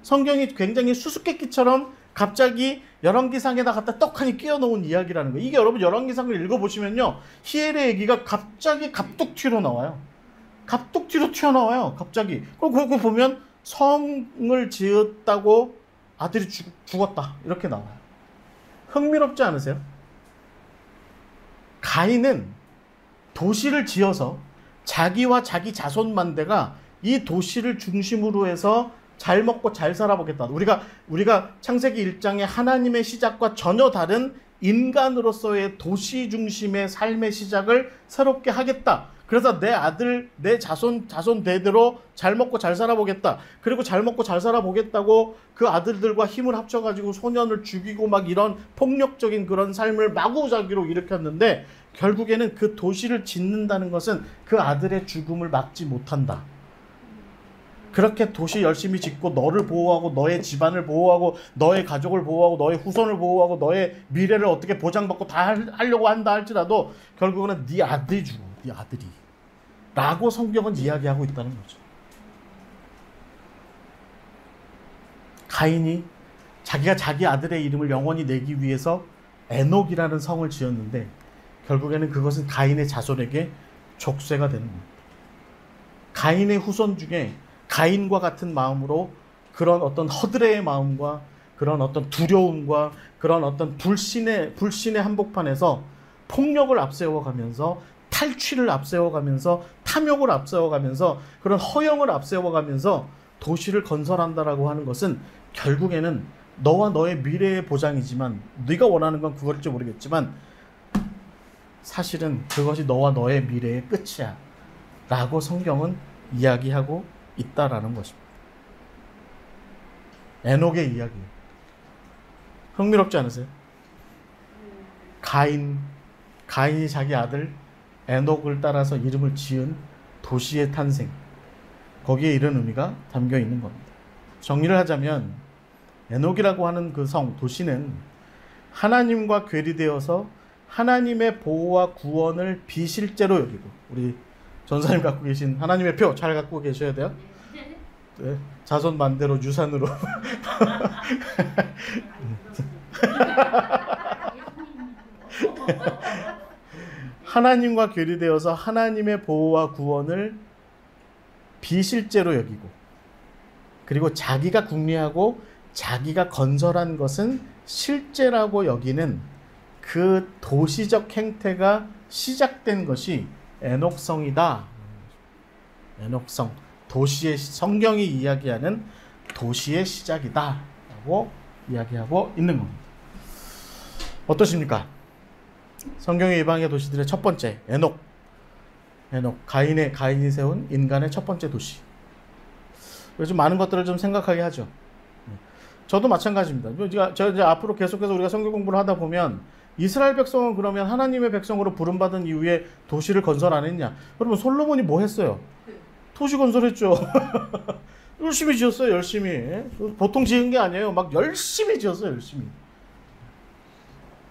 성경이 굉장히 수수께끼처럼 갑자기 열왕기상에다 갖다 떡하니 끼워 놓은 이야기라는 거예요. 이게 여러분 열왕기상을 읽어보시면요, 히엘의 얘기가 갑자기 갑툭튀로 나와요. 갑툭튀로 튀어나와요. 갑자기. 그거 보면 성을 지었다고 아들이 죽었다 이렇게 나와요. 흥미롭지 않으세요? 가인은 도시를 지어서 자기와 자기 자손만대가 이 도시를 중심으로 해서 잘 먹고 잘 살아보겠다. 우리가 창세기 1장의 하나님의 시작과 전혀 다른 인간으로서의 도시 중심의 삶의 시작을 새롭게 하겠다. 그래서 내 아들, 내 자손 대대로 잘 먹고 잘 살아보겠다. 그리고 잘 먹고 잘 살아보겠다고 그 아들들과 힘을 합쳐가지고 소년을 죽이고 막 이런 폭력적인 그런 삶을 마구잡이로 일으켰는데 결국에는 그 도시를 짓는다는 것은 그 아들의 죽음을 막지 못한다. 그렇게 도시 열심히 짓고 너를 보호하고 너의 집안을 보호하고 너의 가족을 보호하고 너의 후손을 보호하고 너의 미래를 어떻게 보장받고 다 하려고 한다 할지라도 결국에는 네 아들이 죽어. 네 아들이. 라고 성경은 이야기하고 있다는 거죠. 가인이 자기가 자기 아들의 이름을 영원히 내기 위해서 에녹이라는 성을 지었는데 결국에는 그것은 가인의 자손에게 족쇄가 되는 겁니다. 가인의 후손 중에 가인과 같은 마음으로 그런 어떤 허드레의 마음과 그런 어떤 두려움과 그런 어떤 불신의 한복판에서 폭력을 앞세워가면서 탈취를 앞세워가면서 탐욕을 앞세워가면서 그런 허영을 앞세워가면서 도시를 건설한다라고 하는 것은 결국에는 너와 너의 미래의 보장이지만 네가 원하는 건 그걸지 모르겠지만 사실은 그것이 너와 너의 미래의 끝이야 라고 성경은 이야기하고 있다라는 것입니다. 에녹의 이야기 흥미롭지 않으세요? 가인이 자기 아들 에녹을 따라서 이름을 지은 도시의 탄생, 거기에 이런 의미가 담겨 있는 겁니다. 정리를 하자면 에녹이라고 하는 그 도시는 하나님과 괴리되어서 하나님의 보호와 구원을 비실제로 여기고, 우리 전사님 갖고 계신 하나님의 표 잘 갖고 계셔야 돼요. 네, 자손 만대로 유산으로 하나님과 괴리되어서 하나님의 보호와 구원을 비실제로 여기고, 그리고 자기가 궁리하고 자기가 건설한 것은 실제라고 여기는 그 도시적 행태가 시작된 것이 에녹성이다. 에녹성, 도시의, 성경이 이야기하는 도시의 시작이다 라고 이야기하고 있는 겁니다. 어떠십니까? 성경의 이방의 도시들의 첫 번째 에녹, 가인이 세운 인간의 첫 번째 도시. 요즘 많은 것들을 좀 생각하게 하죠. 저도 마찬가지입니다. 저 이제 앞으로 계속해서 우리가 성경 공부를 하다 보면 이스라엘 백성은 그러면 하나님의 백성으로 부름받은 이후에 도시를 건설 안 했냐? 여러분 솔로몬이 뭐 했어요? 도시 건설했죠. 열심히 지었어요. 열심히. 보통 지은 게 아니에요. 막 열심히 지었어요. 열심히.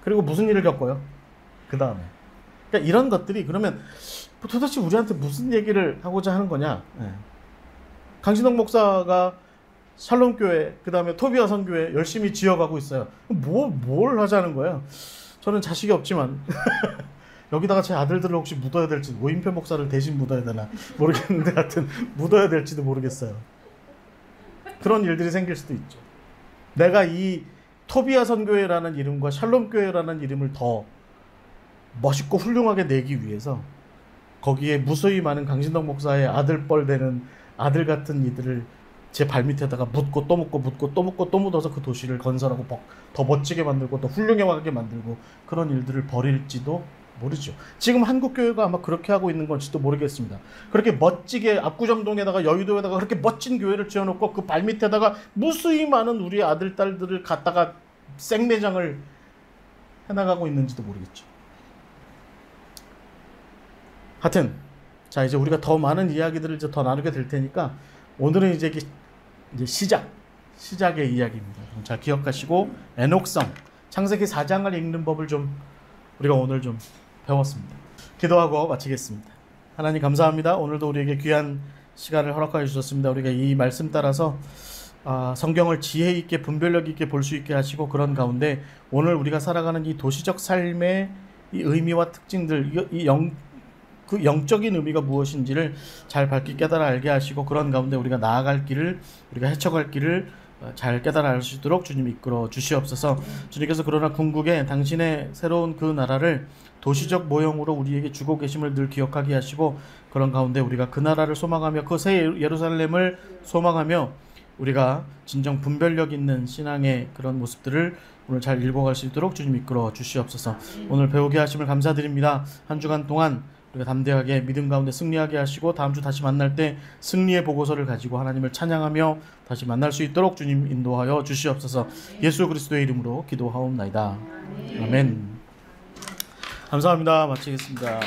그리고 무슨 일을 겪어요? 그 다음에. 그러니까 이런 것들이 그러면 도대체 우리한테 무슨 얘기를 하고자 하는 거냐? 강신덕 목사가 샬롬교회, 그 다음에 토비아 선교회 열심히 지어가고 있어요. 뭘 하자는 거예요? 저는 자식이 없지만 여기다가 제 아들들을 혹시 묻어야 될지, 오인표 목사를 대신 묻어야 되나 모르겠는데 하여튼 묻어야 될지도 모르겠어요. 그런 일들이 생길 수도 있죠. 내가 이 토비아 선교회라는 이름과 샬롬교회라는 이름을 더 멋있고 훌륭하게 내기 위해서 거기에 무수히 많은 강신덕 목사의 아들뻘 되는 아들 같은 이들을 제 발밑에다가 묻고 또 묻고 묻고 또 묻고 또 묻어서 그 도시를 건설하고 더 멋지게 만들고 더 훌륭하게 만들고 그런 일들을 벌일지도 모르죠. 지금 한국교회가 아마 그렇게 하고 있는 건지도 모르겠습니다. 그렇게 멋지게 압구정동에다가 여의도에다가 그렇게 멋진 교회를 지어놓고 그 발밑에다가 무수히 많은 우리 아들, 딸들을 갖다가 생매장을 해나가고 있는지도 모르겠죠. 하여튼 자, 이제 우리가 더 많은 이야기들을 이제 더 나누게 될 테니까 오늘은 이제 시작의 이야기입니다. 잘 기억하시고 에녹성 창세기 4장을 읽는 법을 좀 우리가 오늘 좀 배웠습니다. 기도하고 마치겠습니다. 하나님 감사합니다. 오늘도 우리에게 귀한 시간을 허락하여 주셨습니다. 우리가 이 말씀 따라서 성경을 지혜 있게 분별력 있게 볼 수 있게 하시고 그런 가운데 오늘 우리가 살아가는 이 도시적 삶의 이 의미와 특징들, 그 영적인 의미가 무엇인지를 잘 밝히 깨달아 알게 하시고 그런 가운데 우리가 나아갈 길을, 우리가 헤쳐갈 길을 잘 깨달아 알 수 있도록 주님 이끌어 주시옵소서. 주님께서 그러나 궁극에 당신의 새로운 그 나라를 도시적 모형으로 우리에게 주고 계심을 늘 기억하게 하시고 그런 가운데 우리가 그 나라를 소망하며 그 새 예루살렘을 소망하며 우리가 진정 분별력 있는 신앙의 그런 모습들을 오늘 잘 읽어갈 수 있도록 주님 이끌어 주시옵소서. 오늘 배우게 하심을 감사드립니다. 한 주간 동안 우리가 담대하게 믿음 가운데 승리하게 하시고 다음 주 다시 만날 때 승리의 보고서를 가지고 하나님을 찬양하며 다시 만날 수 있도록 주님 인도하여 주시옵소서. 예수 그리스도의 이름으로 기도하옵나이다. 아멘. 감사합니다. 마치겠습니다.